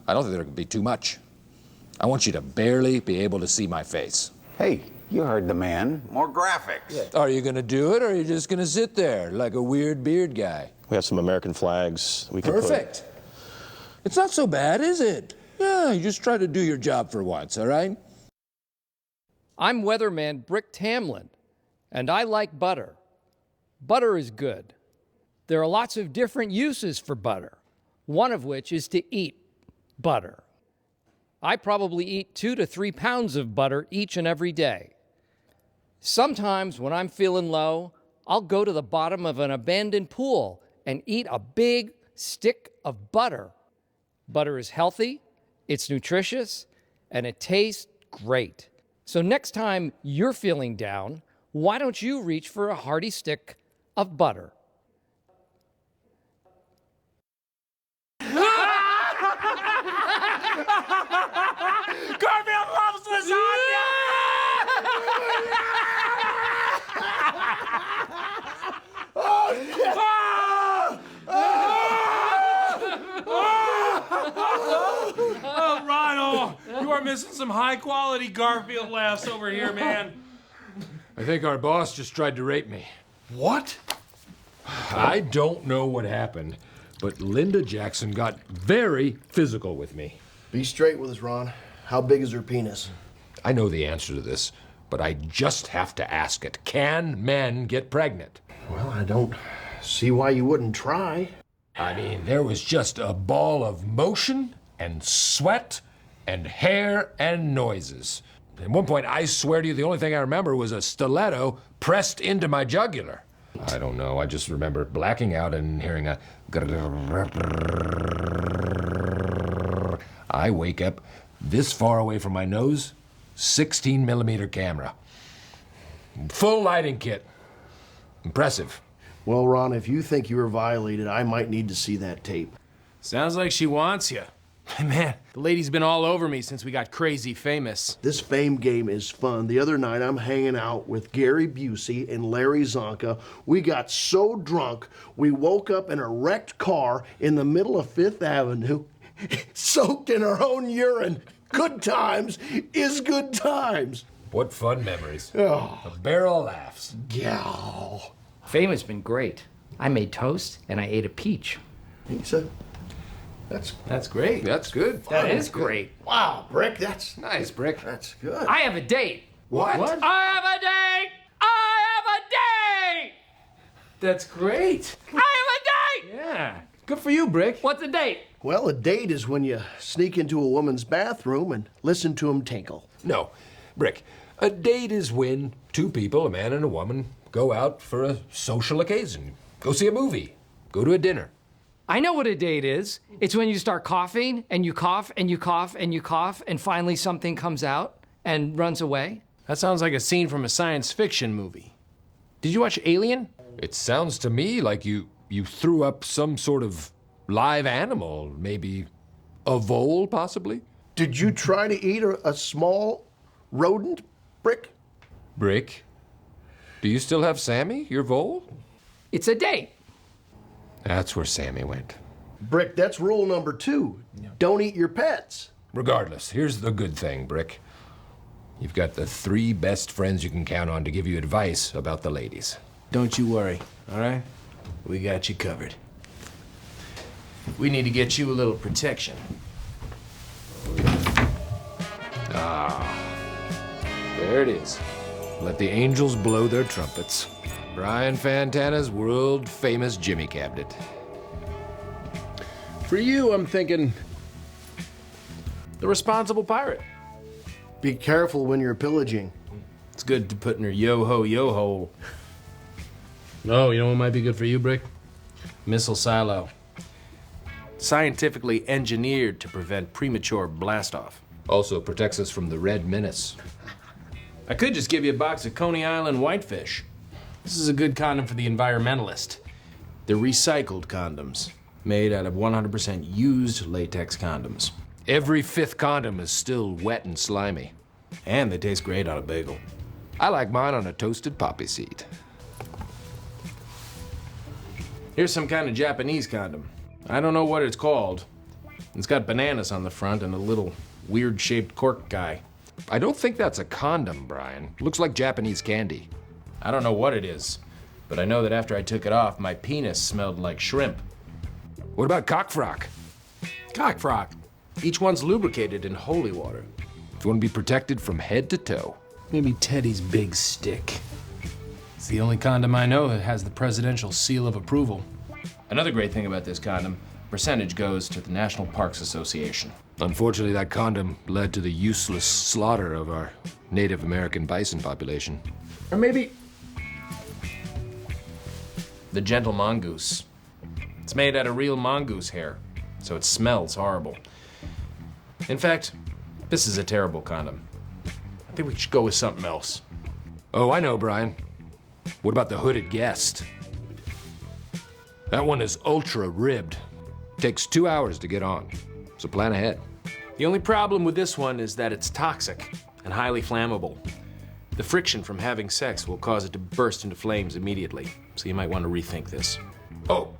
I don't think there could be too much. I want you to barely be able to see my face. Hey, you heard the man. More graphics. Are you gonna do it, or are you just gonna sit there like a weird beard guy? We have some American flags we can Perfect. It's not so bad, is it? Yeah, you just try to do your job for once, all right? I'm weatherman Brick Tamland, and I like butter. Butter is good. There are lots of different uses for butter, one of which is to eat butter. I probably eat 2 to 3 pounds of butter each and every day. Sometimes when I'm feeling low, I'll go to the bottom of an abandoned pool and eat a big stick of butter. Butter is healthy, it's nutritious, and it tastes great. So next time you're feeling down, why don't you reach for a hearty stick of butter? Garfield loves lasagna! Oh, Ronald, you are missing some high-quality Garfield laughs over here, man. I think our boss just tried to rape me. What? I don't know what happened, but Linda Jackson got very physical with me. Be straight with us, Ron. How big is her penis? I know the answer to this, but I just have to ask it. Can men get pregnant? Well, I don't see why you wouldn't try. I mean, there was just a ball of motion and sweat and hair and noises. At one point, I swear to you, the only thing I remember was a stiletto pressed into my jugular. I don't know. I just remember blacking out and hearing a... I wake up this far away from my nose, 16 millimeter camera. Full lighting kit. Impressive. Well, Ron, if you think you were violated, I might need to see that tape. Sounds like she wants you. Man, the lady's been all over me since we got crazy famous. This fame game is fun. The other night, I'm hanging out with Gary Busey and Larry Zonka. We got so drunk, we woke up in a wrecked car in the middle of Fifth Avenue, soaked in our own urine. Good times is good times. What fun memories. Oh. A barrel of laughs. Gal. Fame has been great. I made toast and I ate a peach. Pizza? That's great. That's good. That is great. Wow, Brick, that's nice, Brick. That's good. I have a date. What? I have a date! I have a date! That's great. I have a date! Yeah. Good for you, Brick. What's a date? Well, a date is when you sneak into a woman's bathroom and listen to them tinkle. No, Brick. A date is when two people, a man and a woman, go out for a social occasion. Go see a movie. Go to a dinner. I know what a date is. It's when you start coughing, and you cough, and you cough, and you cough, and finally something comes out and runs away. That sounds like a scene from a science fiction movie. Did you watch Alien? It sounds to me like you threw up some sort of live animal, maybe a vole, possibly? Did you try to eat a small rodent, Brick? Brick? Do you still have Sammy, your vole? It's a date. That's where Sammy went. Brick, that's rule number 2. Don't eat your pets. Regardless, here's the good thing, Brick. You've got the 3 best friends you can count on to give you advice about the ladies. Don't you worry, all right? We got you covered. We need to get you a little protection. Ah, there it is. Let the angels blow their trumpets. Brian Fantana's world-famous Jimmy cabinet. For you, I'm thinking the responsible pirate. Be careful when you're pillaging. It's good to put in your yo-ho. Oh, you know what might be good for you, Brick? Missile silo. Scientifically engineered to prevent premature blast-off. Also protects us from the Red Menace. I could just give you a box of Coney Island whitefish. This is a good condom for the environmentalist. They're recycled condoms, made out of 100% used latex condoms. Every 5th condom is still wet and slimy. And they taste great on a bagel. I like mine on a toasted poppy seed. Here's some kind of Japanese condom. I don't know what it's called. It's got bananas on the front and a little weird-shaped cork guy. I don't think that's a condom, Brian. Looks like Japanese candy. I don't know what it is, but I know that after I took it off, my penis smelled like shrimp. What about cockfrock? Cockfrock. Each one's lubricated in holy water. If you want to be protected from head to toe. Maybe Teddy's big stick. It's the only condom I know that has the presidential seal of approval. Another great thing about this condom, percentage goes to the National Parks Association. Unfortunately, that condom led to the useless slaughter of our Native American bison population. Or maybe the gentle mongoose. It's made out of real mongoose hair, so it smells horrible. In fact, this is a terrible condom. I think we should go with something else. Oh, I know, Brian. What about the hooded guest? That one is ultra ribbed. Takes 2 hours to get on, so plan ahead. The only problem with this one is that it's toxic and highly flammable. The friction from having sex will cause it to burst into flames immediately, so you might want to rethink this. Oh,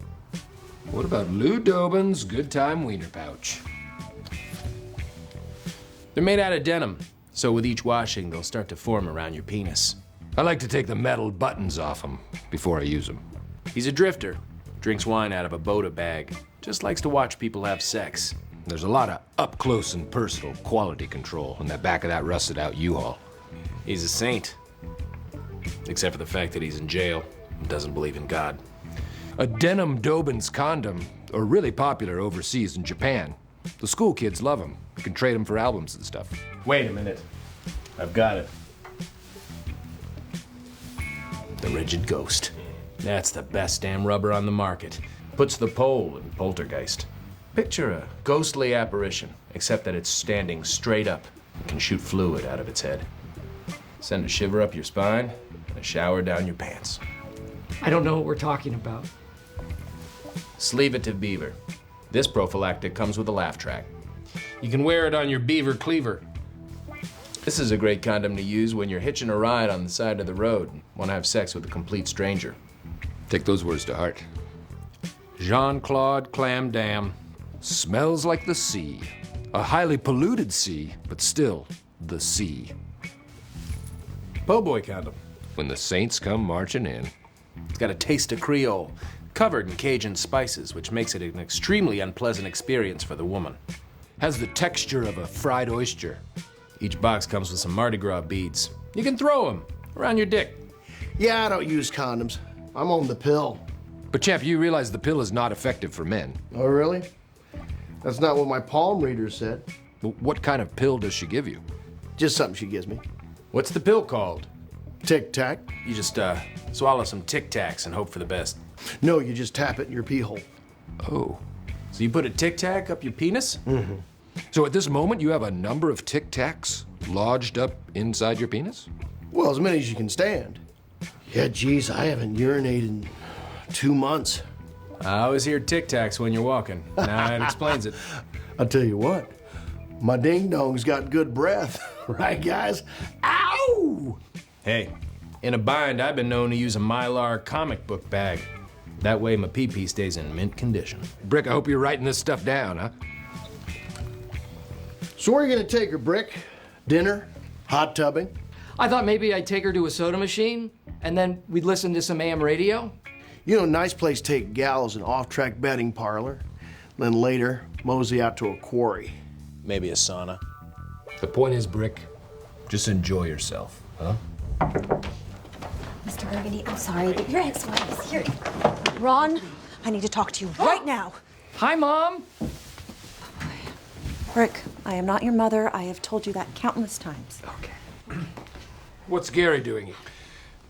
what about Lou Dobin's Good Time Wiener Pouch? They're made out of denim, so with each washing, they'll start to form around your penis. I like to take the metal buttons off them before I use them. He's a drifter, drinks wine out of a Boda bag, just likes to watch people have sex. There's a lot of up-close and personal quality control in the back of that rusted-out U-Haul. He's a saint, except for the fact that he's in jail and doesn't believe in God. A denim Dobin's condom are really popular overseas in Japan. The school kids love them. You can trade them for albums and stuff. Wait a minute. I've got it. The Rigid Ghost. That's the best damn rubber on the market. Puts the pole in Poltergeist. Picture a ghostly apparition, except that it's standing straight up and can shoot fluid out of its head. Send a shiver up your spine and a shower down your pants. I don't know what we're talking about. Sleeve-It Beaver. This prophylactic comes with a laugh track. You can wear it on your beaver cleaver. This is a great condom to use when you're hitching a ride on the side of the road and want to have sex with a complete stranger. Take those words to heart. Jean-Claude Clam Dam. Smells like the sea. A highly polluted sea, but still the sea. Po' boy condom. When the saints come marching in. It's got a taste of Creole, covered in Cajun spices, which makes it an extremely unpleasant experience for the woman. Has the texture of a fried oyster. Each box comes with some Mardi Gras beads. You can throw them around your dick. Yeah, I don't use condoms. I'm on the pill. But, champ, you realize the pill is not effective for men. Oh, really? That's not what my palm reader said. Well, what kind of pill does she give you? Just something she gives me. What's the pill called? Tic Tac. You just swallow some Tic Tacs and hope for the best. No, you just tap it in your pee hole. Oh. So you put a Tic Tac up your penis? Mm-hmm. So at this moment, you have a number of Tic Tacs lodged up inside your penis? Well, as many as you can stand. Yeah, geez, I haven't urinated in 2 months. I always hear Tic Tacs when you're walking. Now it explains it. I'll tell you what, my ding-dong's got good breath. Right, guys? Ow! Hey, in a bind, I've been known to use a Mylar comic book bag. That way my pee-pee stays in mint condition. Brick, I hope you're writing this stuff down, huh? So where are you gonna take her, Brick? Dinner? Hot tubbing? I thought maybe I'd take her to a soda machine, and then we'd listen to some AM radio. You know, nice place to take gals, an off-track betting parlor. Then later, mosey out to a quarry. Maybe a sauna. The point is, Brick, just enjoy yourself, huh? Mr. Burgundy, I'm sorry, but your ex-wife is here. Ron, I need to talk to you right now. Hi, Mom. Rick, I am not your mother. I have told you that countless times. Okay. What's Gary doing here?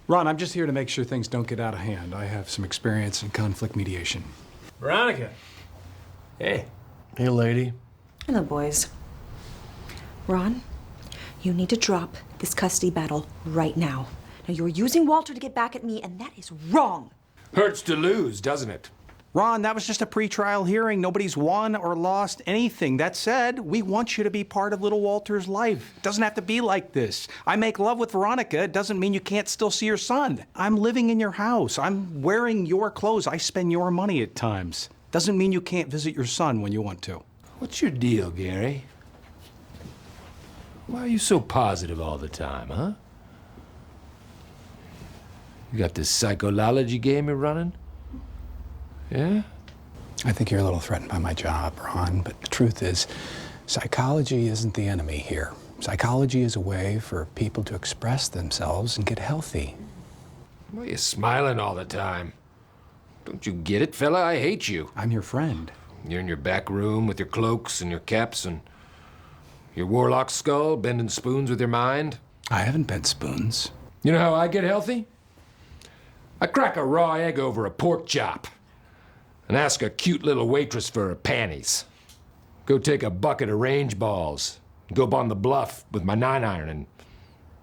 Ron, I'm just here to make sure things don't get out of hand. I have some experience in conflict mediation. Veronica. Hey. Hey, lady. Hello, boys. Ron, you need to drop this custody battle right now. Now, you're using Walter to get back at me, and that is wrong. Hurts to lose, doesn't it? Ron, that was just a pretrial hearing. Nobody's won or lost anything. That said, we want you to be part of little Walter's life. It doesn't have to be like this. I make love with Veronica. It doesn't mean you can't still see your son. I'm living in your house. I'm wearing your clothes. I spend your money at times. Doesn't mean you can't visit your son when you want to. What's your deal, Gary? Why are you so positive all the time, huh? You got this psychology game you're running? Yeah? I think you're a little threatened by my job, Ron, but the truth is, psychology isn't the enemy here. Psychology is a way for people to express themselves and get healthy. Why are you smiling all the time? Don't you get it, fella? I hate you. I'm your friend. You're in your back room with your cloaks and your caps and your warlock skull, bending spoons with your mind. I haven't bent spoons. You know how I get healthy? I crack a raw egg over a pork chop and ask a cute little waitress for her panties. Go take a bucket of range balls, go up on the bluff with my 9-iron and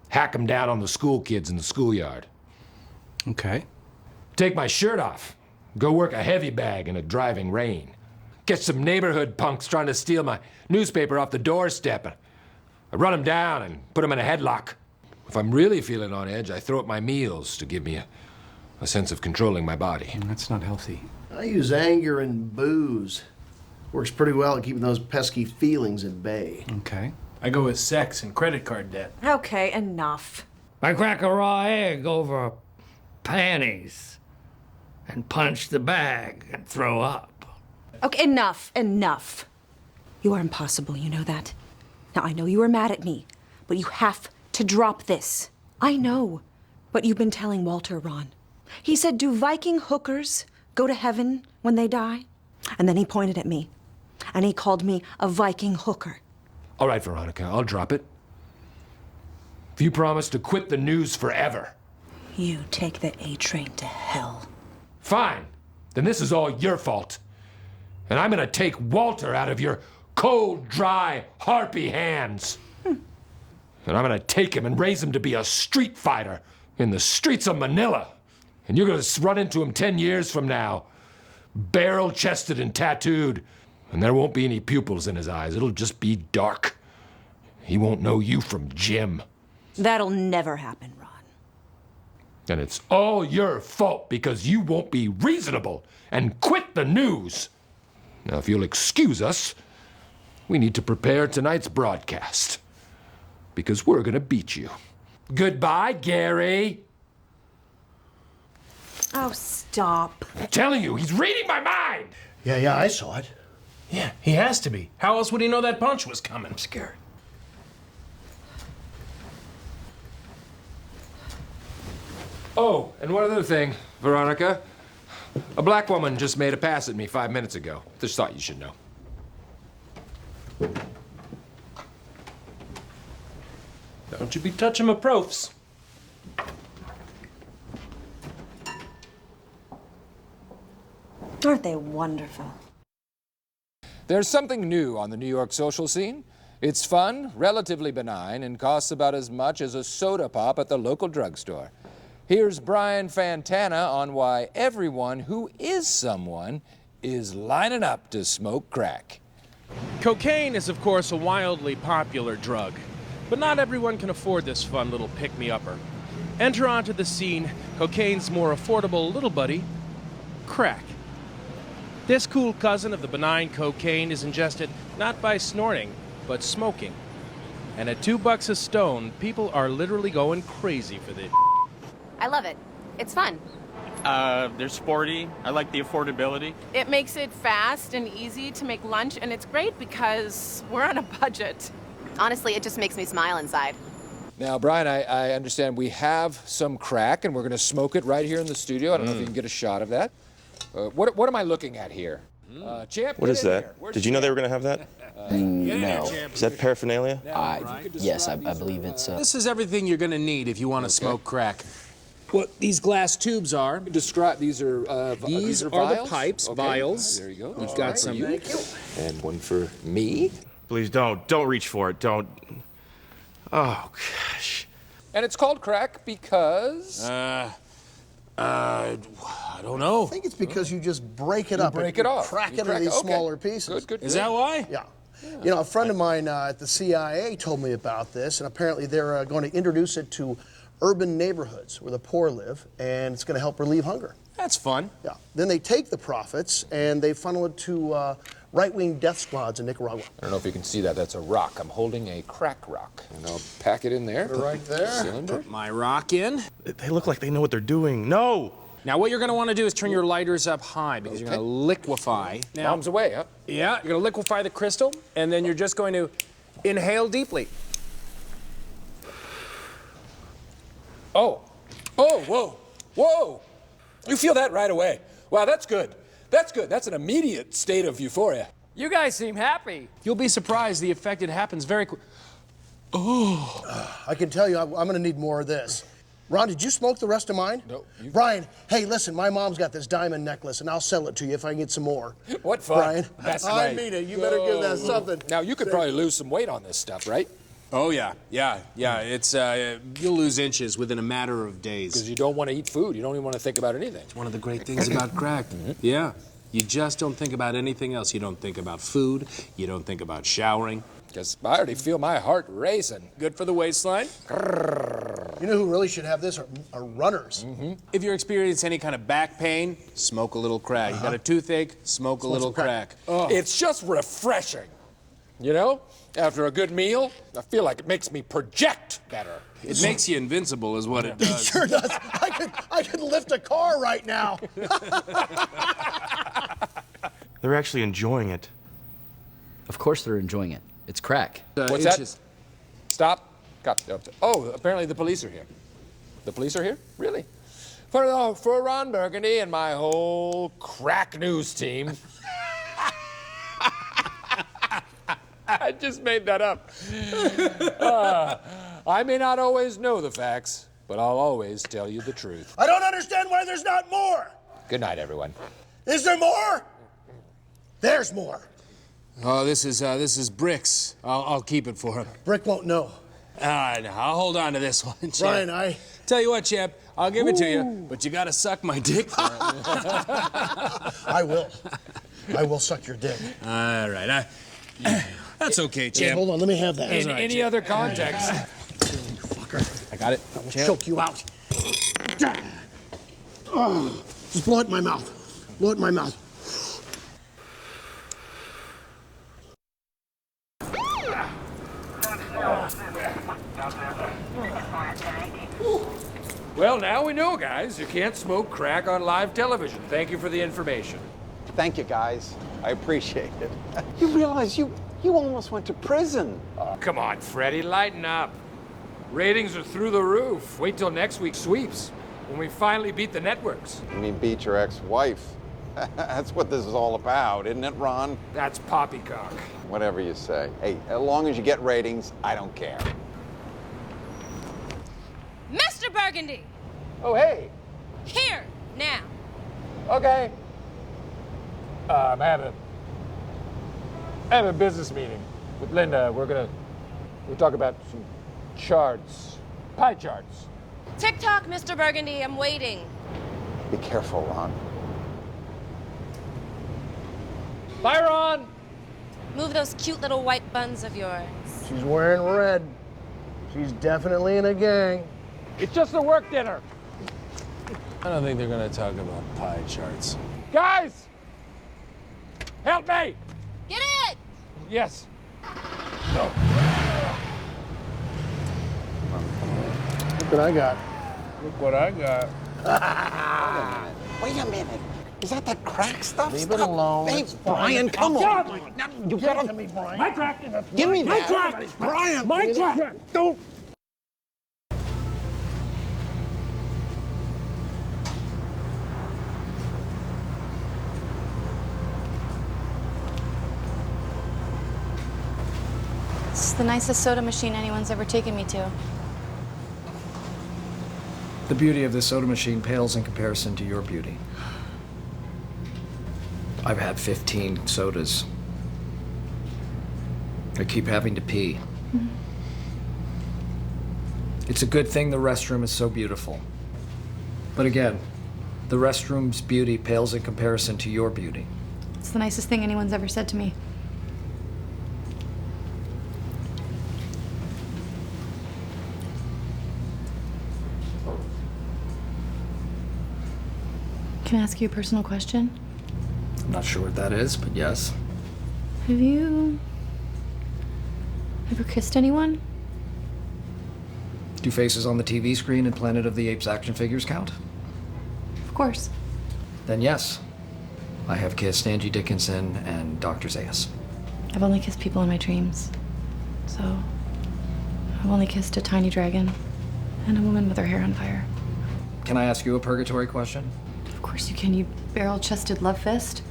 hack them down on the school kids in the schoolyard. Okay. Take my shirt off, go work a heavy bag in a driving rain. Catch some neighborhood punks trying to steal my newspaper off the doorstep. I run them down and put them in a headlock. If I'm really feeling on edge, I throw up my meals to give me a sense of controlling my body. That's not healthy. I use anger and booze. Works pretty well at keeping those pesky feelings at bay. Okay. I go with sex and credit card debt. Okay, enough. I crack a raw egg over panties and punch the bag and throw up. Okay, enough, enough. You are impossible, you know that. Now, I know you are mad at me, but you have to drop this. I know what you've been telling Walter, Ron. He said, do Viking hookers go to heaven when they die? And then he pointed at me, and he called me a Viking hooker. All right, Veronica, I'll drop it. If you promise to quit the news forever. You take the A train to hell. Fine. Then this is all your fault. And I'm gonna take Walter out of your cold, dry, harpy hands. And I'm gonna take him and raise him to be a street fighter in the streets of Manila. And you're gonna run into him 10 years from now, barrel-chested and tattooed. And there won't be any pupils in his eyes. It'll just be dark. He won't know you from Jim. That'll never happen, Ron. And it's all your fault because you won't be reasonable and quit the news. Now, if you'll excuse us, we need to prepare tonight's broadcast because we're gonna beat you. Goodbye, Gary. Oh, stop. I'm telling you, he's reading my mind. Yeah, I saw it. Yeah, he has to be. How else would he know that punch was coming? I'm scared. Oh, and one other thing, Veronica. A black woman just made a pass at me 5 minutes ago. Just thought you should know. Don't you be touching my profs. Aren't they wonderful? There's something new on the New York social scene. It's fun, relatively benign, and costs about as much as a soda pop at the local drugstore. Here's Brian Fantana on why everyone who is someone is lining up to smoke crack. Cocaine is, of course, a wildly popular drug, but not everyone can afford this fun little pick-me-upper. Enter onto the scene cocaine's more affordable little buddy, crack. This cool cousin of the benign cocaine is ingested not by snorting, but smoking. And at $2 a stone, people are literally going crazy for this. I love it. It's fun. They're sporty. I like the affordability. It makes it fast and easy to make lunch, and it's great because we're on a budget. Honestly, it just makes me smile inside. Now, Brian, I understand we have some crack, and we're going to smoke it right here in the studio. I don't know if you can get a shot of that. What am I looking at here? Champ, What is get in that? here. Where's Did you know they were going to have that? No. Is that paraphernalia? Yes, I believe it's. This is everything you're going to need if you want to smoke crack. What these glass tubes are. Describe. These are these are vials? the pipes, Okay. vials. There you go. We've All got right, some. for you. And one for me. Please don't. Don't reach for it. Don't. Oh, gosh. And it's called crack because. I don't know. I think it's because you just break it up. break and it off. Crack You it into crack these it. Okay. smaller pieces. Good. Is that why? Yeah. You know, a friend of mine at the CIA told me about this, and apparently they're going to introduce it to urban neighborhoods where the poor live, and it's going to help relieve hunger. That's fun. Yeah. Then they take the profits and they funnel it to right-wing death squads in Nicaragua. I don't know if you can see that. That's a rock. I'm holding a crack rock. And I'll pack it in there. Put it right there. Cylinder. Put my rock in. They look like they know what they're doing. No! Now, what you're going to want to do is turn your lighters up high because you're going to liquefy. Now, Bombs away, huh? Yeah, you're going to liquefy the crystal, and then you're just going to inhale deeply. Oh, whoa. You feel that right away. Wow, that's good. That's good. That's an immediate state of euphoria. You guys seem happy. You'll be surprised the effect it happens very quick. Oh. I can tell you, I'm going to need more of this. Ron, did you smoke the rest of mine? No. Brian, hey, listen, my mom's got this diamond necklace, and I'll sell it to you if I can get some more. What fun. Brian, That's I right. mean it. You better give that something. Now, you could probably lose some weight on this stuff, right? Oh, yeah. It's, you'll lose inches within a matter of days. Because you don't want to eat food. You don't even want to think about anything. It's one of the great things about crack. Yeah. You just don't think about anything else. You don't think about food. You don't think about showering. Because I already feel my heart racing. Good for the waistline. You know who really should have this are runners. If you're experiencing any kind of back pain, smoke a little crack. You got a toothache, smoke a little crack. Oh. It's just refreshing. You know? After a good meal, I feel like it makes me project better. It makes you invincible is what it It does. sure does. I could lift a car right now. They're actually enjoying it. Of course they're enjoying it. It's crack. What's that? Stop. Oh, apparently the police are here. The police are here? Really? For Ron Burgundy and my whole crack news team. I just made that up. I may not always know the facts, but I'll always tell you the truth. I don't understand why there's not more. Good night, everyone. Is there more? There's more. Oh, this is Brick's. I'll keep it for him. Brick won't know. All right, now I'll hold on to this one, Champ. Brian, Tell you what, Champ, I'll give it to you, but you gotta suck my dick for it. I will. I will suck your dick. All right, that's okay, Champ. Hey, hold on, let me have that. In any other context. Fucker. I got it. I will choke you out. Oh, just blow it in my mouth. Blow it in my mouth. Well, now we know, guys. You can't smoke crack on live television. Thank you for the information. Thank you, guys. I appreciate it. You realize you almost went to prison. Oh, come on, Freddie, lighten up. Ratings are through the roof. Wait till next week's sweeps. When we finally beat the networks. You mean beat your ex-wife? That's what this is all about, isn't it, Ron? That's poppycock. Whatever you say. Hey, as long as you get ratings, I don't care. Mr. Burgundy! Oh, hey. Here, now. Okay. I'm having a business meeting with Linda. We'll talk about some charts, pie charts. TikTok, Mr. Burgundy, I'm waiting. Be careful, Ron. Bye, Ron. Move those cute little white buns of yours. She's wearing red. She's definitely in a gang. It's just a work dinner. I don't think they're gonna talk about pie charts. Guys! Help me! Get it! Yes. No. Look what I got. Look what I got. Wait a minute. Is that that crack stuff? Leave it alone. Hey, It's Brian, fine. come Stop. on. Now, you Give it gotta... to me, Brian. My crack is a Give me My that. crack. Brian. My crack. Don't. It's the nicest soda machine anyone's ever taken me to. The beauty of this soda machine pales in comparison to your beauty. I've had 15 sodas. I keep having to pee. Mm-hmm. It's a good thing the restroom is so beautiful. But again, the restroom's beauty pales in comparison to your beauty. It's the nicest thing anyone's ever said to me. Can I ask you a personal question? I'm not sure what that is, but yes. Have you ever kissed anyone? Do faces on the TV screen and Planet of the Apes action figures count? Of course. Then yes. I have kissed Angie Dickinson and Dr. Zayas. I've only kissed people in my dreams. So, I've only kissed a tiny dragon and a woman with her hair on fire. Can I ask you a purgatory question? Of course you can, you barrel-chested love fist.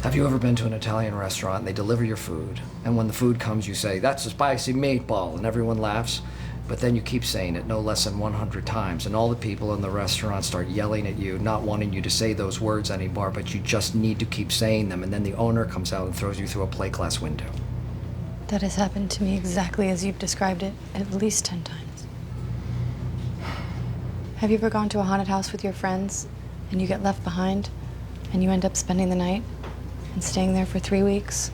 Have you ever been to an Italian restaurant and they deliver your food, and when the food comes you say, "That's a spicy meatball," and everyone laughs, but then you keep saying it no less than 100 times, and all the people in the restaurant start yelling at you, not wanting you to say those words anymore, but you just need to keep saying them, and then the owner comes out and throws you through a plate glass window? That has happened to me exactly as you've described it at least 10 times. Have you ever gone to a haunted house with your friends and you get left behind and you end up spending the night and staying there for 3 weeks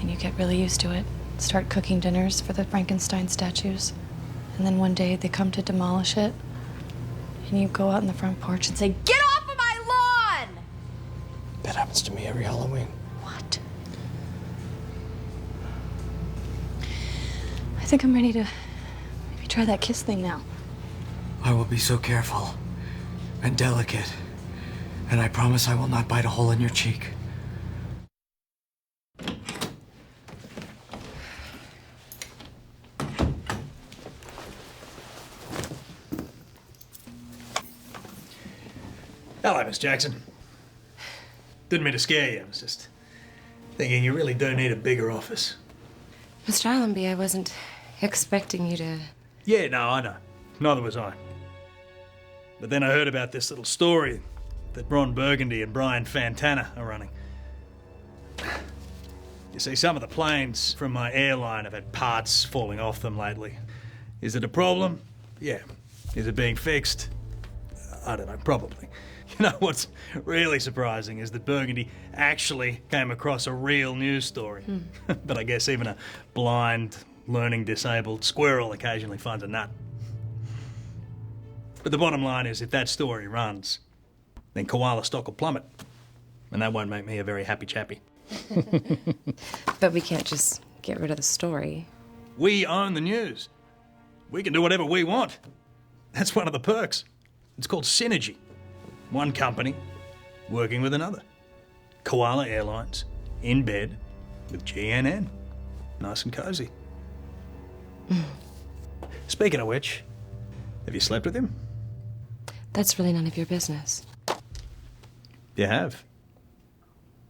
and you get really used to it, start cooking dinners for the Frankenstein statues, and then one day they come to demolish it and you go out on the front porch and say, "Get off of my lawn!" That happens to me every Halloween. What? I think I'm ready to maybe try that kiss thing now. I will be so careful and delicate, and I promise I will not bite a hole in your cheek. Hello, Miss Jackson. Didn't mean to scare you. I was just thinking you really do need a bigger office. Mr. Allenby, I wasn't expecting you to... Yeah, no, I know. Neither was I. But then I heard about this little story that Ron Burgundy and Brian Fantana are running. You see, some of the planes from my airline have had parts falling off them lately. Is it a problem? Yeah. Is it being fixed? I don't know, probably. You know, what's really surprising is that Burgundy actually came across a real news story. But I guess even a blind, learning disabled squirrel occasionally finds a nut. But the bottom line is, if that story runs, then koala stock will plummet. And that won't make me a very happy chappy. But we can't just get rid of the story. We own the news. We can do whatever we want. That's one of the perks. It's called synergy. One company working with another. Koala Airlines, in bed with GNN. Nice and cozy. Speaking of which, have you slept with him? That's really none of your business. You have.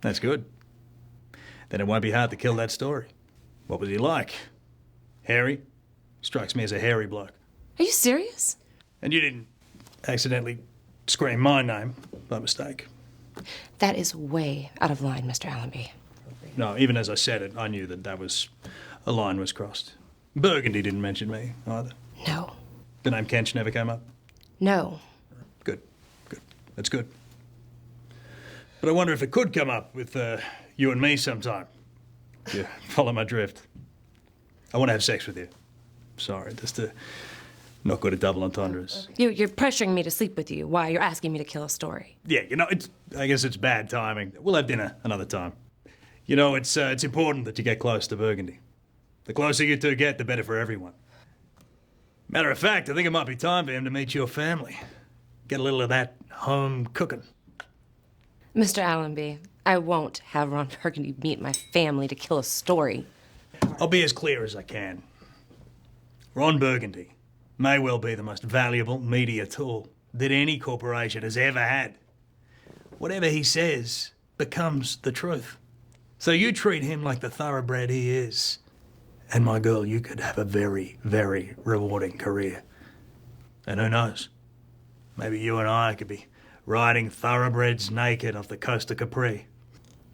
That's good. Then it won't be hard to kill that story. What was he like? Hairy? Strikes me as a hairy bloke. Are you serious? And you didn't accidentally scream my name by mistake. That is way out of line, Mr. Allenby. No, even as I said it, I knew that a line was crossed. Burgundy didn't mention me either. No. The name Kench never came up? No. Good. That's good. But I wonder if it could come up with you and me sometime. You follow my drift. I want to have sex with you. Sorry, just not good at double entendres. You're pressuring me to sleep with you while you're asking me to kill a story. Yeah, I guess it's bad timing. We'll have dinner another time. You know, it's important that you get close to Burgundy. The closer you two get, the better for everyone. Matter of fact, I think it might be time for him to meet your family. Get a little of that home cooking. Mr. Allenby, I won't have Ron Burgundy meet my family to kill a story. I'll be as clear as I can. Ron Burgundy may well be the most valuable media tool that any corporation has ever had. Whatever he says becomes the truth. So you treat him like the thoroughbred he is. And my girl, you could have a very, very rewarding career. And who knows? Maybe you and I could be riding thoroughbreds naked off the coast of Capri.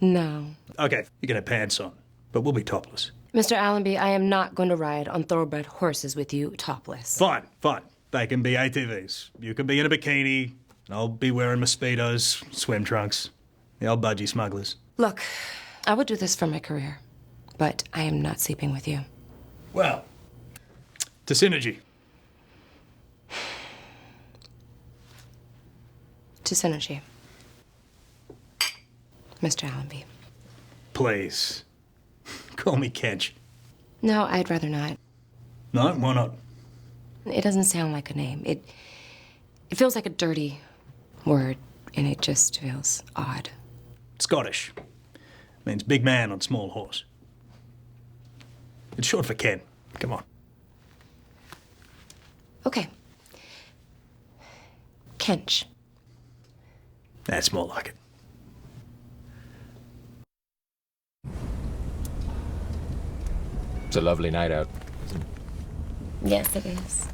No. Okay, you can have pants on, but we'll be topless. Mr. Allenby, I am not going to ride on thoroughbred horses with you topless. Fine. They can be ATVs. You can be in a bikini, and I'll be wearing mosquitoes, swim trunks, the old budgie smugglers. Look, I would do this for my career, but I am not sleeping with you. Well, to synergy. To synergy. Mr. Allenby. Please. Call me Kench. No, I'd rather not. No? Why not? It doesn't sound like a name. It feels like a dirty word, and it just feels odd. Scottish. Means big man on small horse. It's short for Ken. Come on. Okay. Kench. That's more like it. It's a lovely night out. Yes, it is.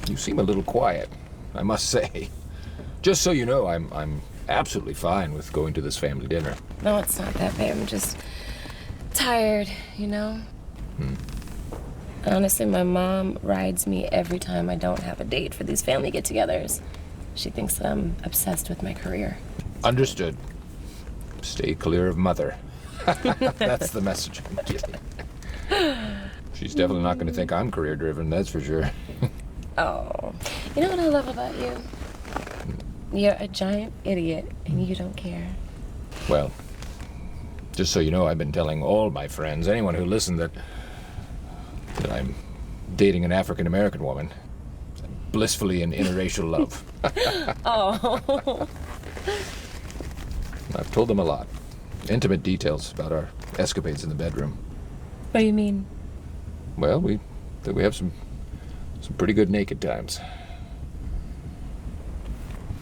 You seem a little quiet, I must say. Just so you know, I'm absolutely fine with going to this family dinner. No, it's not that bad. I'm just tired, you know? Honestly, my mom rides me every time I don't have a date for these family get-togethers. She thinks that I'm obsessed with my career. Understood. Stay clear of Mother. That's the message I'm getting. She's definitely not going to think I'm career-driven, that's for sure. Oh, you know what I love about you? You're a giant idiot, and you don't care. Well, just so you know, I've been telling all my friends, anyone who listened, that I'm dating an African-American woman. I'm blissfully in interracial love. Oh. I've told them a lot. Intimate details about our escapades in the bedroom. What do you mean? Well, we have some pretty good naked times.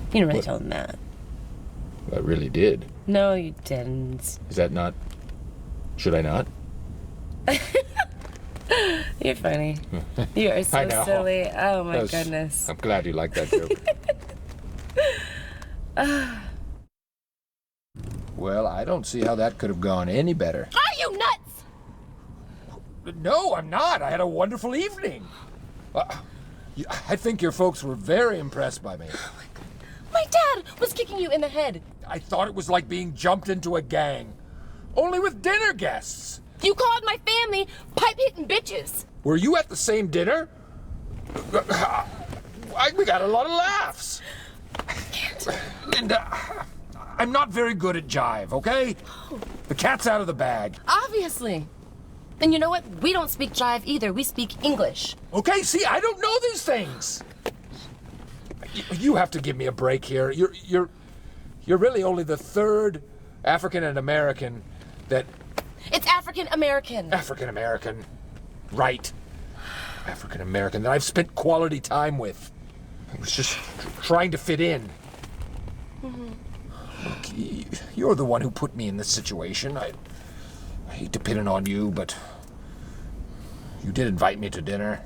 You didn't really tell them that. I really did. No, you didn't. Is that not... Should I not? You're funny. You are so I know. silly. Oh, my goodness. I'm glad you like that joke. Well, I don't see how that could have gone any better. Are you nuts? No, I'm not. I had a wonderful evening. I think your folks were very impressed by me. My dad was kicking you in the head. I thought it was like being jumped into a gang. Only with dinner guests. You called my family pipe-hitting bitches. Were you at the same dinner? We got a lot of laughs. I can't. Linda, I'm not very good at jive, okay? The cat's out of the bag. Obviously. And you know what? We don't speak jive either. We speak English. Okay, see, I don't know these things. You have to give me a break here. You're really only the third African and American that It's African American. African American. Right. African American that I've spent quality time with. I was just trying to fit in. Look, you're the one who put me in this situation. I hate to pin it on you, but you did invite me to dinner.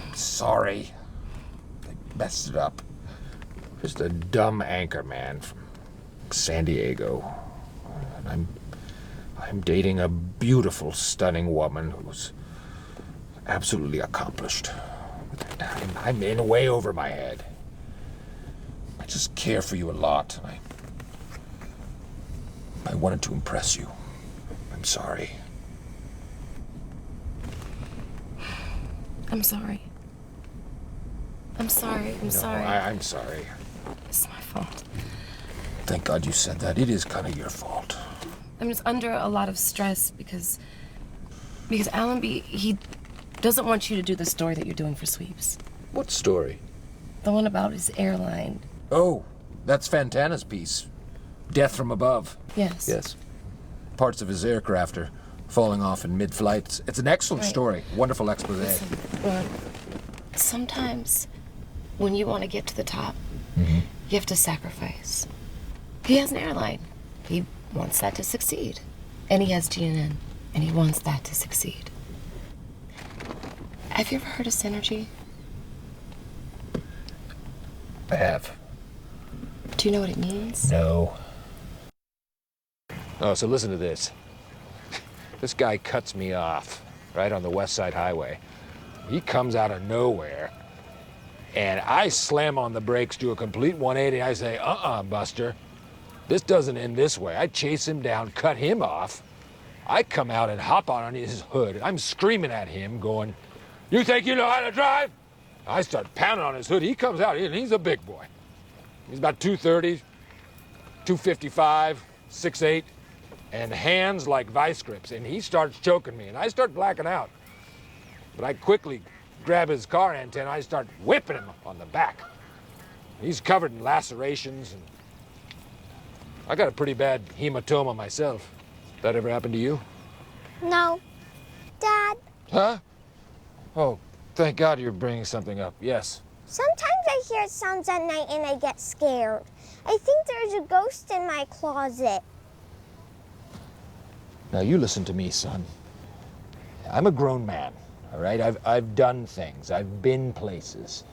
I'm sorry. I messed it up. Just a dumb Anchorman from San Diego. And I'm dating a beautiful, stunning woman who's absolutely accomplished. I'm in way over my head. I just care for you a lot. I wanted to impress you. I'm sorry. I'm sorry. I'm sorry. I'm sorry. I'm sorry. It's my fault. Thank God you said that. It is kind of your fault. I'm just under a lot of stress because Allenby, he doesn't want you to do the story that you're doing for Sweeps. What story? The one about his airline. Oh, that's Fantana's piece. Death from Above. Yes. Yes. Parts of his aircraft are falling off in mid-flight. It's an excellent story. Wonderful expose. Listen, Ron, sometimes when you want to get to the top, you have to sacrifice. He has an airline. He wants that to succeed. And he has GNN. And he wants that to succeed. Have you ever heard of synergy? I have. Do you know what it means? No. Oh, so listen to this. This guy cuts me off right on the West Side Highway. He comes out of nowhere, and I slam on the brakes, do a complete 180. I say, Buster, this doesn't end this way. I chase him down, cut him off. I come out and hop on his hood. I'm screaming at him, going, "You think you know how to drive?" I start pounding on his hood. He comes out, and he's a big boy. He's about 230, 255, 6'8", and hands like vice grips. And he starts choking me, and I start blacking out. But I quickly grab his car antenna. I start whipping him on the back. He's covered in lacerations, and I got a pretty bad hematoma myself. That ever happened to you? No. Dad, Huh? Oh, thank God you're bringing something up. Yes. sometimes I hear sounds at night and I get scared. I think there's a ghost in my closet. Now you listen to me, son. I'm a grown man, all right? I've done things. I've been places.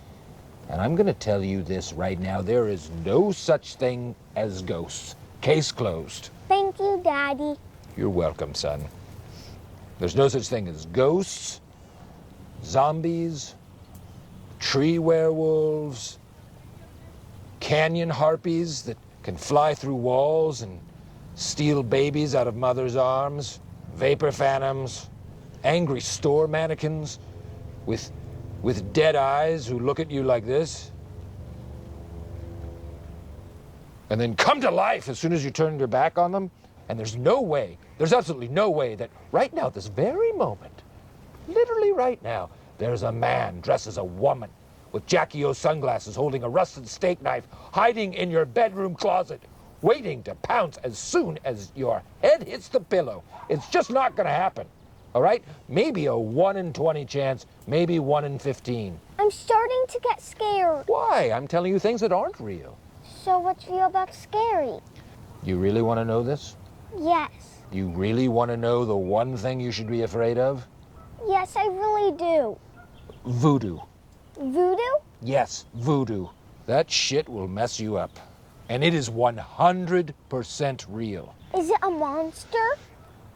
And I'm gonna tell you this right now. There is no such thing as ghosts. Case closed. Thank you, Daddy. You're welcome, son. There's no such thing as ghosts, zombies, tree werewolves, canyon harpies that can fly through walls and steal babies out of mothers' arms, vapor phantoms, angry store mannequins with dead eyes who look at you like this and then come to life as soon as you turn your back on them. And there's no way, there's absolutely no way that right now, at this very moment, literally right now, there's a man dressed as a woman with Jackie O sunglasses holding a rusted steak knife hiding in your bedroom closet, waiting to pounce as soon as your head hits the pillow. It's just not gonna happen, all right? Maybe a 1 in 20 chance, maybe 1 in 15. I'm starting to get scared. Why? I'm telling you things that aren't real. So what's real about scary? You really want to know this? Yes. You really want to know the one thing you should be afraid of? Yes, I really do. Voodoo. Voodoo? Yes, voodoo. That shit will mess you up. And it is 100% real. Is it a monster?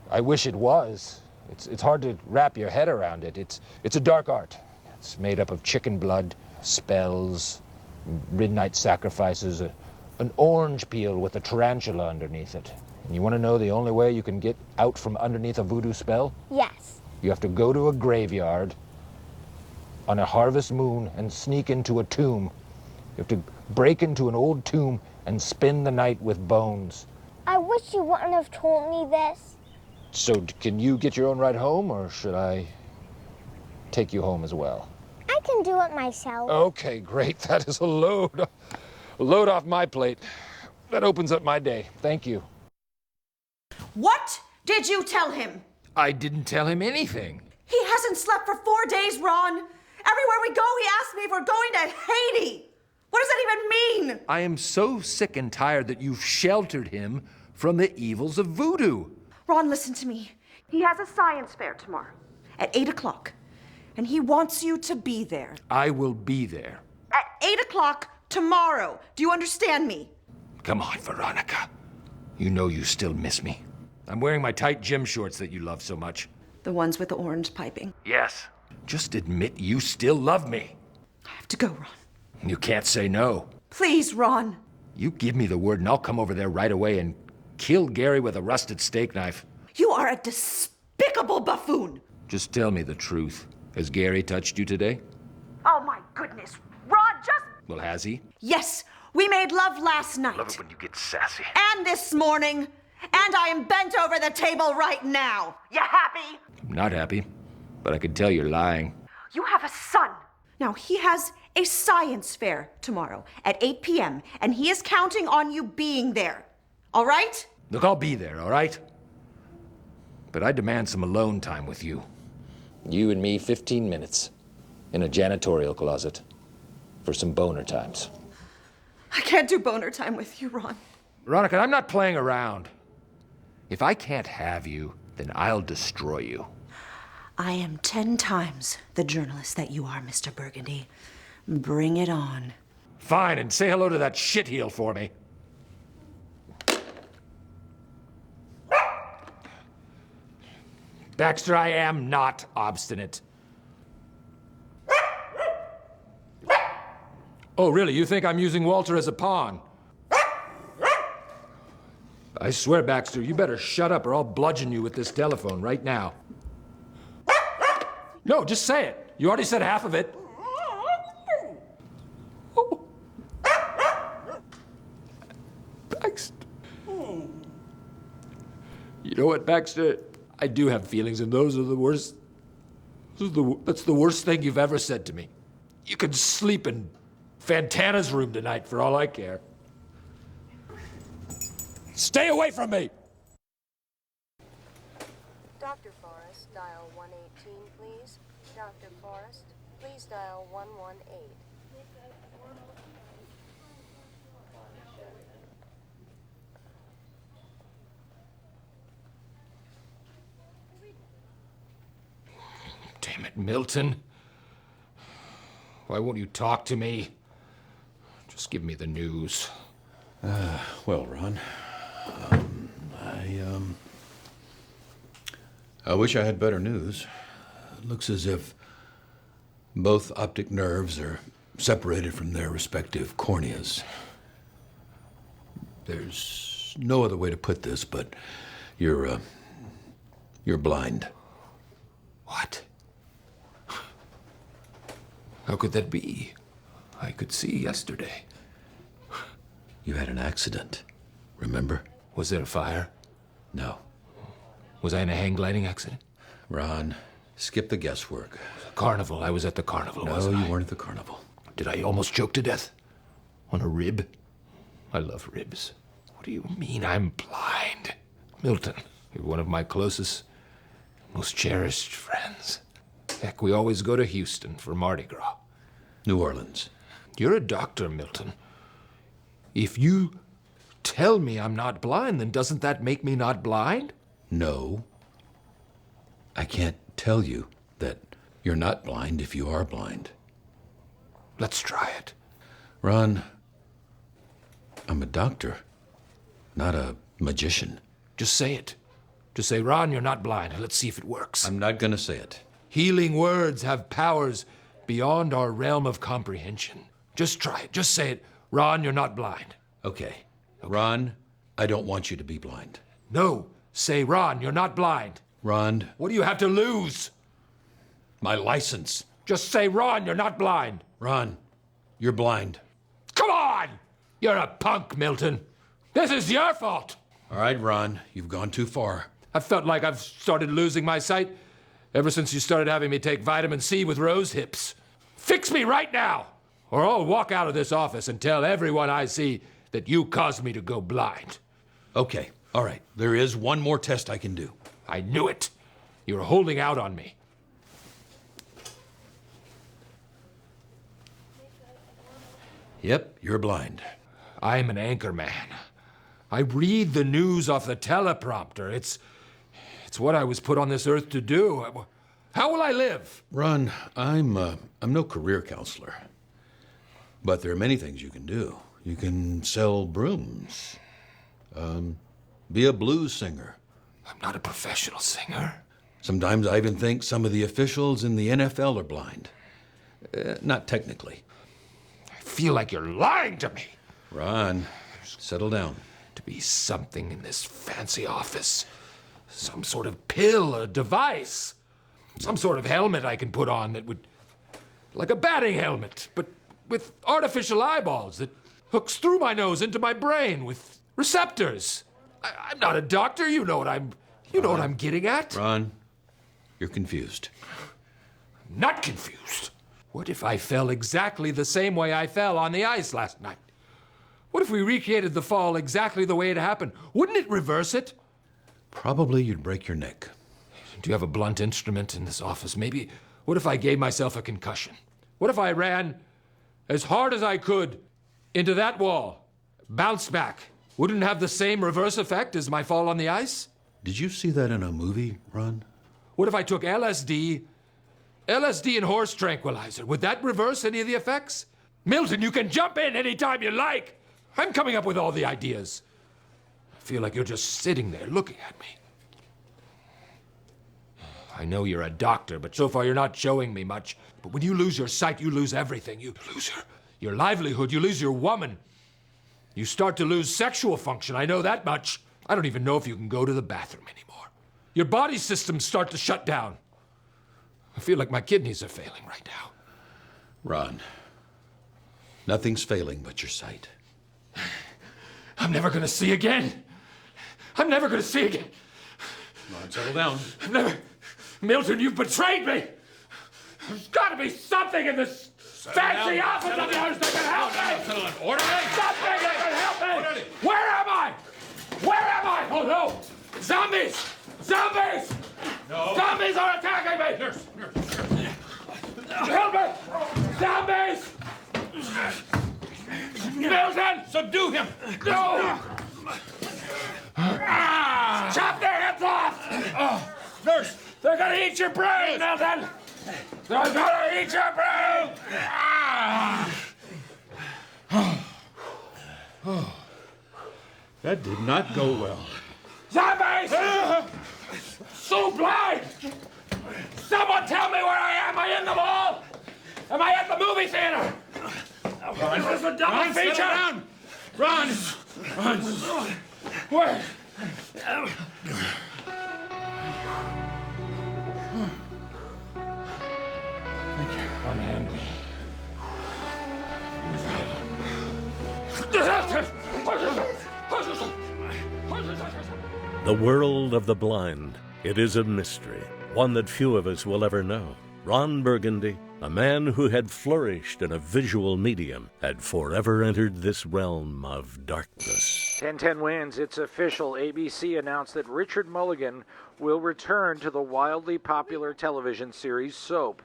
I wish it was. It's hard to wrap your head around it. It's a dark art. It's made up of chicken blood, spells, midnight sacrifices, an orange peel with a tarantula underneath it. And you want to know the only way you can get out from underneath a voodoo spell? Yes. You have to go to a graveyard on a harvest moon and sneak into a tomb. You have to break into an old tomb and spend the night with bones. I wish you wouldn't have told me this. So can you get your own ride home, or should I take you home as well? I can do it myself. Okay, great. That is a load off my plate. That opens up my day. Thank you. What Did you tell him? I didn't tell him anything. He hasn't slept for 4 days, Ron. Everywhere we go, he asks me if we're going to Haiti. What does that even mean? I am so sick and tired that you've sheltered him from the evils of voodoo. Ron, listen to me. He has a science fair tomorrow at 8 o'clock, and he wants you to be there. I will be there. At 8 o'clock tomorrow. Do you understand me? Come on, Veronica. You know you still miss me. I'm wearing my tight gym shorts that you love so much. The ones with the orange piping. Yes. Just admit you still love me. I have to go, Ron. You can't say no. Please, Ron. You give me the word and I'll come over there right away and kill Gary with a rusted steak knife. You are a despicable buffoon. Just tell me the truth. Has Gary touched you today? Oh, my goodness. Ron, just... Well, has he? Yes, we made love last night. Love it when you get sassy. And this morning. And I am bent over the table right now. You happy? I'm not happy, but I can tell you're lying. You have a son. Now, he has a science fair tomorrow at 8 p.m., and he is counting on you being there. All right? Look, I'll be there, all right? But I demand some alone time with you. You and me, 15 minutes in a janitorial closet for some boner times. I can't do boner time with you, Ron. Veronica, I'm not playing around. If I can't have you, then I'll destroy you. I am 10 times the journalist that you are, Mr. Burgundy. Bring it on. Fine, and say hello to that shitheel for me. Baxter, I am not obstinate. Oh, really? You think I'm using Walter as a pawn? I swear, Baxter, you better shut up or I'll bludgeon you with this telephone right now. No, just say it. You already said half of it. Baxter. You know what, Baxter? I do have feelings, and those are the worst. That's the worst thing you've ever said to me. You can sleep in Fantana's room tonight for all I care. Stay away from me! Dr. Forrest, dial 118, please. Dr. Forrest, please dial 118. Damn it, Milton. Why won't you talk to me? Just give me the news. Well, Ron, I wish I had better news. It looks as if both optic nerves are separated from their respective corneas. There's no other way to put this, but you're blind. What? How could that be? I could see yesterday. You had an accident, remember? Was there a fire? No. Was I in a hang gliding accident? Ron, skip the guesswork. Carnival. I was at the carnival, No, wasn't I? you weren't at the carnival. Did I almost choke to death? On a rib? I love ribs. What do you mean I'm blind? Milton, you're one of my closest, most cherished friends. Heck, we always go to Houston for Mardi Gras. New Orleans. You're a doctor, Milton. If you tell me I'm not blind, then doesn't that make me not blind? No. I can't tell you that you're not blind if you are blind. Let's try it. Ron, I'm a doctor, not a magician. Just say it. Just say, Ron, you're not blind. Let's see if it works. I'm not gonna say it. Healing words have powers beyond our realm of comprehension. Just try it. Just say it. Ron, you're not blind. Okay. Ron, I don't want you to be blind. No. Say, Ron, you're not blind. Ron. What do you have to lose? My license. Just say, Ron, you're not blind. Ron, you're blind. Come on! You're a punk, Milton. This is your fault. All right, Ron, you've gone too far. I felt like I've started losing my sight ever since you started having me take vitamin C with rose hips. Fix me right now, or I'll walk out of this office and tell everyone I see that you caused me to go blind. Okay, All right, there is one more test I can do. I knew it. You were holding out on me. Yep, you're blind. I'm an anchorman. I read the news off the teleprompter. It's what I was put on this earth to do. How will I live? Ron, I'm no career counselor. But there are many things you can do. You can sell brooms. Be a blues singer. I'm not a professional singer. Sometimes I even think some of the officials in the NFL are blind. Not technically. I feel like you're lying to me. Ron, settle down. To be something in this fancy office. Some sort of pill, a device. Some sort of helmet I can put on that would... like a batting helmet, but with artificial eyeballs that hooks through my nose into my brain with receptors. I'm not a doctor. You know what I'm getting at. Ron, you're confused. Not confused. What if I fell exactly the same way I fell on the ice last night? What if we recreated the fall exactly the way it happened? Wouldn't it reverse it? Probably you'd break your neck. Do you have a blunt instrument in this office? Maybe. What if I gave myself a concussion? What if I ran as hard as I could into that wall, bounced back? Wouldn't it have the same reverse effect as my fall on the ice? Did you see that in a movie, Ron? What if I took LSD and horse tranquilizer? Would that reverse any of the effects? Milton, you can jump in anytime you like. I'm coming up with all the ideas. I feel like you're just sitting there looking at me. I know you're a doctor, but so far you're not showing me much. But when you lose your sight, you lose everything. You lose your livelihood, you lose your woman. You start to lose sexual function, I know that much. I don't even know if you can go to the bathroom anymore. Your body systems start to shut down. I feel like my kidneys are failing right now. Ron, nothing's failing but your sight. I'm never gonna see again. I'm never gonna see again. Ron, settle down. Milton, you've betrayed me. There's gotta be something in this fancy office of yours that can help me. Orderly. Something that can help me. Where am I? Where am I? Oh no! Zombies! Zombies! No. Zombies are attacking me! Nurse. Help me! Zombies! Milton! Subdue him! No! Chop their heads off! Nurse! They're gonna eat your brain, Milton! They're gonna eat your brain! That did not go well. Zombies! So blind! Someone tell me where I am! Am I in the mall? Am I at the movie theater? Ron, Is this a double Ron, feature? settle down. Ron! Where? Unhand me. The world of the blind. It is a mystery, one that few of us will ever know. Ron Burgundy, a man who had flourished in a visual medium, had forever entered this realm of darkness. 10-10 wins. It's official. ABC announced that Richard Mulligan will return to the wildly popular television series Soap.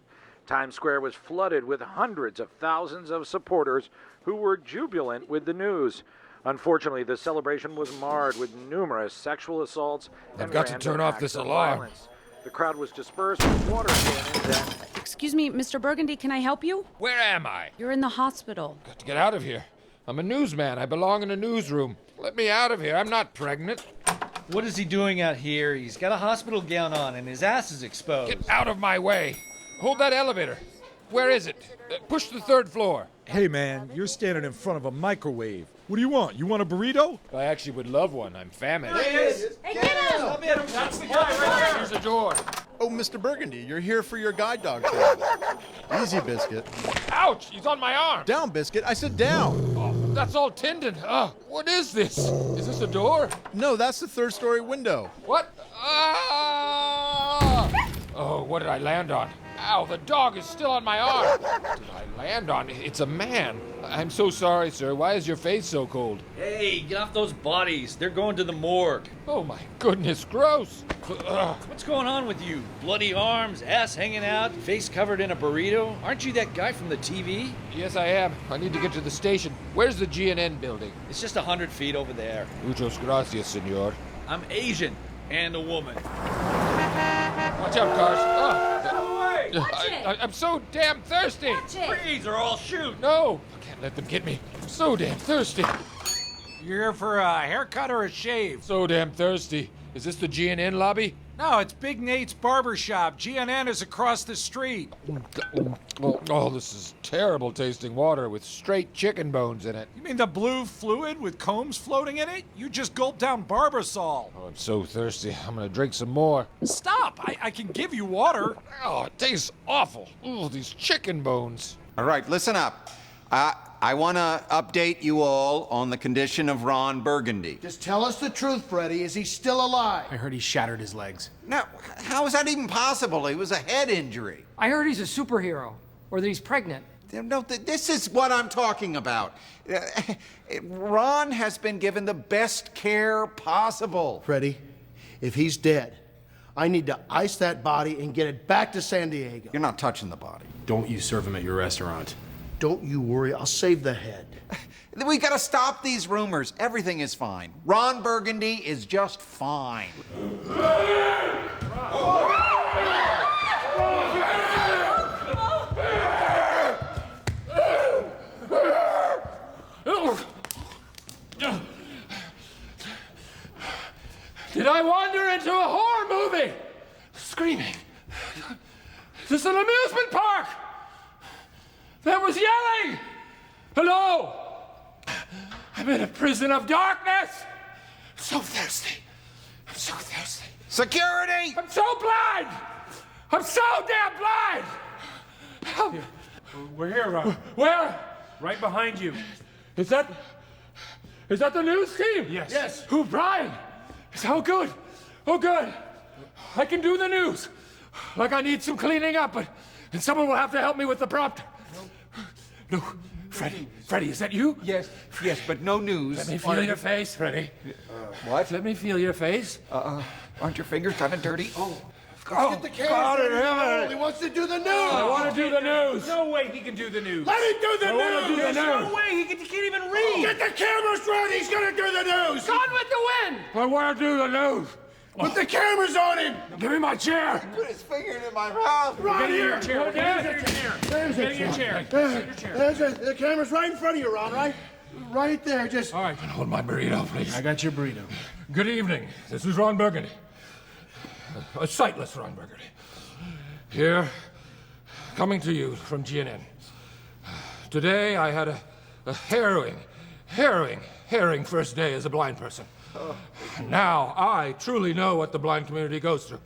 Times Square was flooded with hundreds of thousands of supporters who were jubilant with the news. Unfortunately, the celebration was marred with numerous sexual assaults and I've got to random turn off acts this of alarm. violence. The crowd was dispersed with water cannons and... Excuse me, Mr. Burgundy, can I help you? Where am I? You're in the hospital. Got to get out of here. I'm a newsman. I belong in a newsroom. Let me out of here. I'm not pregnant. What is he doing out here? He's got a hospital gown on and his ass is exposed. Get out of my way. Hold that elevator. Where is it? Push the third floor. Hey, man, you're standing in front of a microwave. What do you want? You want a burrito? I actually would love one. I'm famished. There he is. Hey, get him! That's the guy right there. Here's the door. Oh, Mr. Burgundy, you're here for your guide dog training. Easy, Biscuit. Ouch! He's on my arm. Down, Biscuit. I said down. Oh, that's all tendon. What is this? Is this a door? No, that's the third-story window. What? Ah! Oh, what did I land on? Ow, the dog is still on my arm. Did I land on it? It's a man. I'm so sorry, sir. Why is your face so cold? Hey, get off those bodies. They're going to the morgue. Oh my goodness, gross. Ugh. What's going on with you? Bloody arms, ass hanging out, face covered in a burrito? Aren't you that guy from the TV? Yes, I am. I need to get to the station. Where's the GNN building? It's just 100 feet over there. Muchas gracias, senor. I'm Asian and a woman. Watch out, cars. I'm so damn thirsty. Freeze or I'll shoot. No, I can't let them get me. I'm so damn thirsty. You're here for a haircut or a shave? So damn thirsty. Is this the GNN lobby? No, it's Big Nate's barber shop. GNN is across the street. Oh, this is terrible tasting water with straight chicken bones in it. You mean the blue fluid with combs floating in it? You just gulped down Barbasol. Oh, I'm so thirsty. I'm gonna drink some more. Stop! I can give you water. Oh, it tastes awful. Ooh, these chicken bones. All right, listen up. I want to update you all on the condition of Ron Burgundy. Just tell us the truth, Freddie. Is he still alive? I heard he shattered his legs. Now, how is that even possible? It was a head injury. I heard he's a superhero, or that he's pregnant. No, this is what I'm talking about. Ron has been given the best care possible. Freddie, if he's dead, I need to ice that body and get it back to San Diego. You're not touching the body. Don't you serve him at your restaurant. Don't you worry, I'll save the head. We gotta stop these rumors. Everything is fine. Ron Burgundy is just fine. Did I wander into a horror movie? Screaming. Is this an amusement park? That was yelling! Hello? I'm in a prison of darkness! I'm so thirsty. I'm so thirsty. Security! I'm so blind! I'm so damn blind! Help. We're here, Ron. Where? Right behind you. Is that the news team? Yes. Who, Brian? Oh, good. Oh, good. I can do the news. Like I need some cleaning up, and someone will have to help me with the prompter. No, Freddie, is that you? Yes, but no news. Let me feel your face, Freddie. What? Let me feel your face. Aren't your fingers kind of dirty? Get the camera. He wants to do the news. I want to do the news. No way he can do the news. Let him do the news. I want to do the news. No way he can't even read. Get the cameras ready. He's gonna do the news. Gone with the wind! I want to do the news. Put the cameras on him. Give me my chair. Put his finger in my mouth. Right here. There's your chair. The camera's right in front of you, Ron. Right there. Just. All right, can hold my burrito, please. I got your burrito. Good evening. This is Ron Burgundy. A sightless Ron Burgundy. Here, coming to you from GNN. Today I had a harrowing first day as a blind person. Now I truly know what the blind community goes through.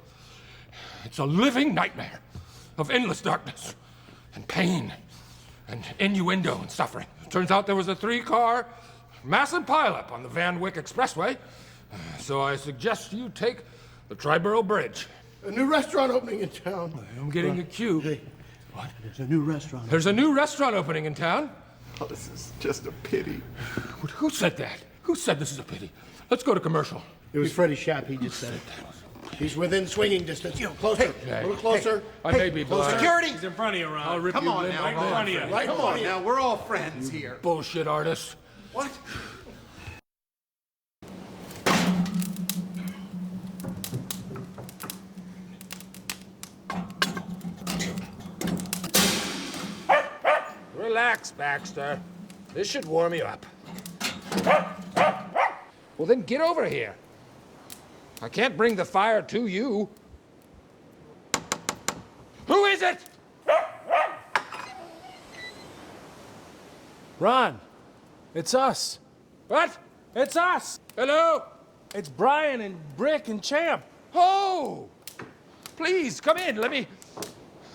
It's a living nightmare of endless darkness and pain and innuendo and suffering. It turns out there was a 3-car massive pileup on the Van Wyck Expressway, so I suggest you take the Triborough Bridge. A new restaurant opening in town. I'm getting a cue. Hey, what? There's a new restaurant. There's a new restaurant opening in town. Oh, this is just a pity. Who said that? Who said this is a pity? Let's go to commercial. It was Freddie Schapp. He just said it. He's within swinging distance. Closer. Hey, a little closer. I may be blind. Security! He's in front of you, Ron. I'll rip Come you on limb now, right in Ron. front of you. Right Come on now, we're all friends here. Bullshit artist. What? Relax, Baxter. This should warm you up. Well, then get over here. I can't bring the fire to you. Who is it? Ron, it's us. What? It's us. Hello? It's Brian and Brick and Champ. Oh! Please, come in. I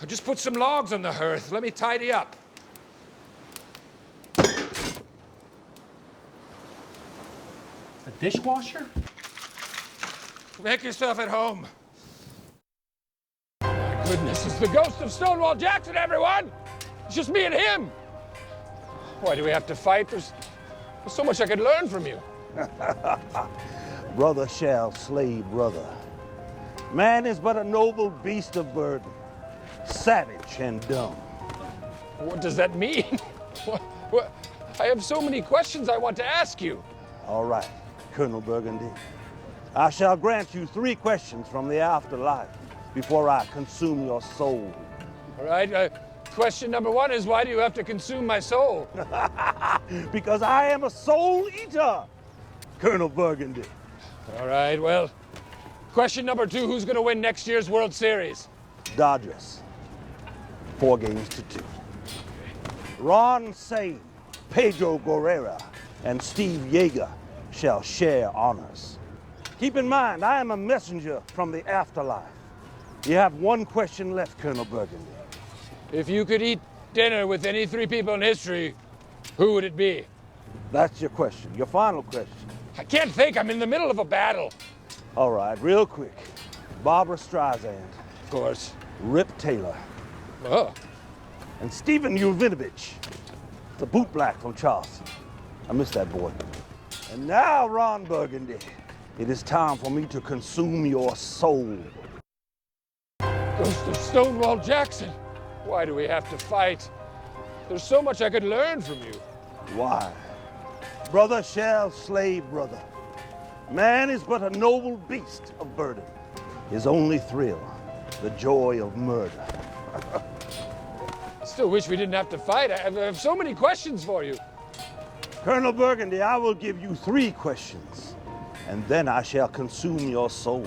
just put some logs on the hearth. Let me tidy up. A dishwasher? Make yourself at home. goodness, it's the ghost of Stonewall Jackson, everyone! It's just me and him! Why do we have to fight? There's so much I could learn from you. Brother shall slay brother. Man is but a noble beast of burden, savage and dumb. What does that mean? What? I have so many questions I want to ask you. All right, Colonel Burgundy. I shall grant you 3 questions from the afterlife before I consume your soul. All right, question number 1 is, why do you have to consume my soul? Because I am a soul eater, Colonel Burgundy. All right, well, question number 2, who's going to win next year's World Series? Dodgers, 4 games to 2. Ron Sain, Pedro Guerrera, and Steve Yeager shall share honors. Keep in mind, I am a messenger from the afterlife. You have 1 question left, Colonel Burgundy. If you could eat dinner with any 3 people in history, who would it be? That's your question, your final question. I can't think, I'm in the middle of a battle. All right, real quick. Barbara Streisand. Of course. Rip Taylor. Oh. And Stephen Uvinovich, the bootblack from Charleston. I miss that boy. And now, Ron Burgundy, it is time for me to consume your soul. Ghost of Stonewall Jackson, why do we have to fight? There's so much I could learn from you. Why? Brother shall slay brother. Man is but a noble beast of burden. His only thrill, the joy of murder. I still wish we didn't have to fight. I have so many questions for you. Colonel Burgundy, I will give you 3 questions, and then I shall consume your soul.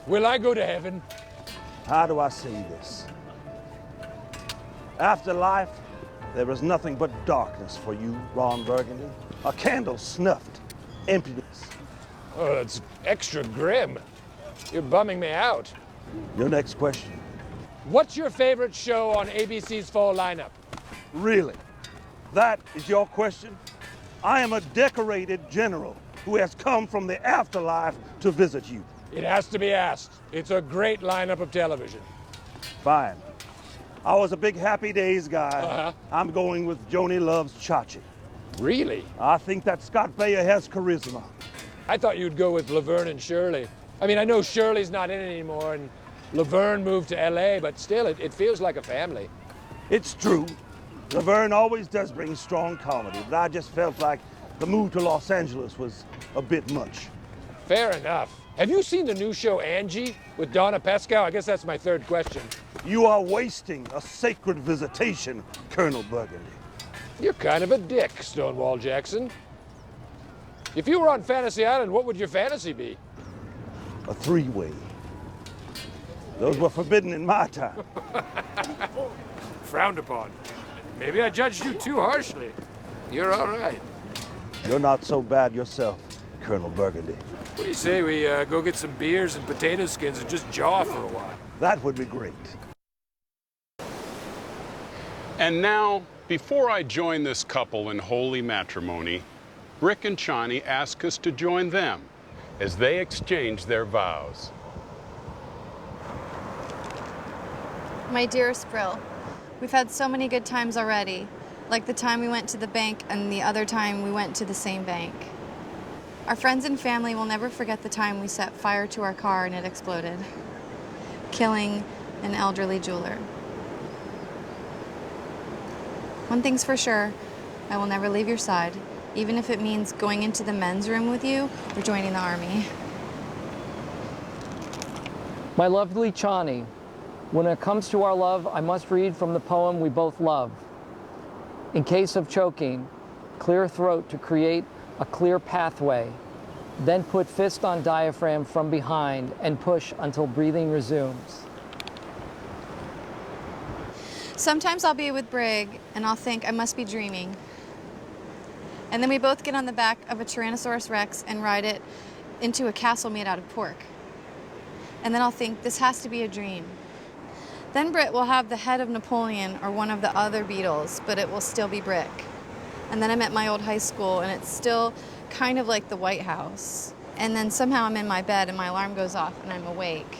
Will I go to heaven? How do I say this? After life, there is nothing but darkness for you, Ron Burgundy. A candle snuffed, emptiness. Oh, that's extra grim. You're bumming me out. Your next question. What's your favorite show on ABC's fall lineup? Really? That is your question? I am a decorated general who has come from the afterlife to visit you. It has to be asked. It's a great lineup of television. Fine. I was a big Happy Days guy. I'm going with Joni Loves Chachi. Really? I think that Scott Baio has charisma. I thought you'd go with Laverne and Shirley. I mean, I know Shirley's not in it anymore, and Laverne moved to LA, but still, it feels like a family. It's true. Laverne always does bring strong comedy, but I just felt like the move to Los Angeles was a bit much. Fair enough. Have you seen the new show Angie with Donna Pescow? I guess that's my 3rd question. You are wasting a sacred visitation, Colonel Burgundy. You're kind of a dick, Stonewall Jackson. If you were on Fantasy Island, what would your fantasy be? A 3-way. Those were forbidden in my time. Frowned upon. Maybe I judged you too harshly. You're all right. You're not so bad yourself, Colonel Burgundy. What do you say we go get some beers and potato skins and just jaw for a while? That would be great. And now, before I join this couple in holy matrimony, Brick and Chani ask us to join them as they exchange their vows. My dearest Brill, we've had so many good times already, like the time we went to the bank and the other time we went to the same bank. Our friends and family will never forget the time we set fire to our car and it exploded, killing an elderly jeweler. One thing's for sure, I will never leave your side, even if it means going into the men's room with you or joining the army. My lovely Chani, when it comes to our love, I must read from the poem we both love. In case of choking, clear throat to create a clear pathway, then put fist on diaphragm from behind and push until breathing resumes. Sometimes I'll be with Brig and I'll think I must be dreaming. And then we both get on the back of a Tyrannosaurus Rex and ride it into a castle made out of pork. And then I'll think this has to be a dream. Then Britt will have the head of Napoleon or one of the other Beatles, but it will still be Brick. And then I'm at my old high school and it's still kind of like the White House. And then somehow I'm in my bed and my alarm goes off and I'm awake.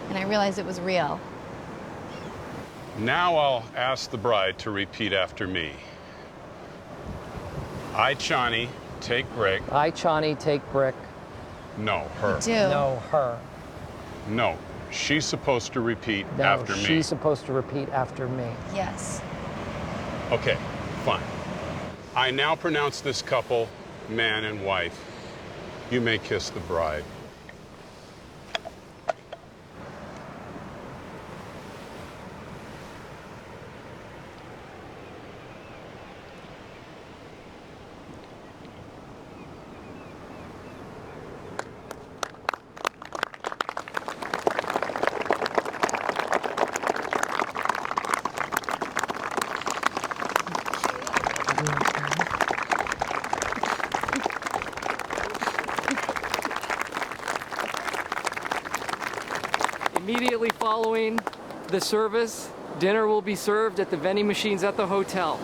and I realized it was real. Now I'll ask the bride to repeat after me. I, Chani, take Brick. I, Chani, take Brick. No, her. Do. No, her. No, she's supposed to repeat No, after me. she's supposed to repeat after me. Yes. Okay, fine. I now pronounce this couple man and wife. You may kiss the bride. Immediately following the service, dinner will be served at the vending machines at the hotel.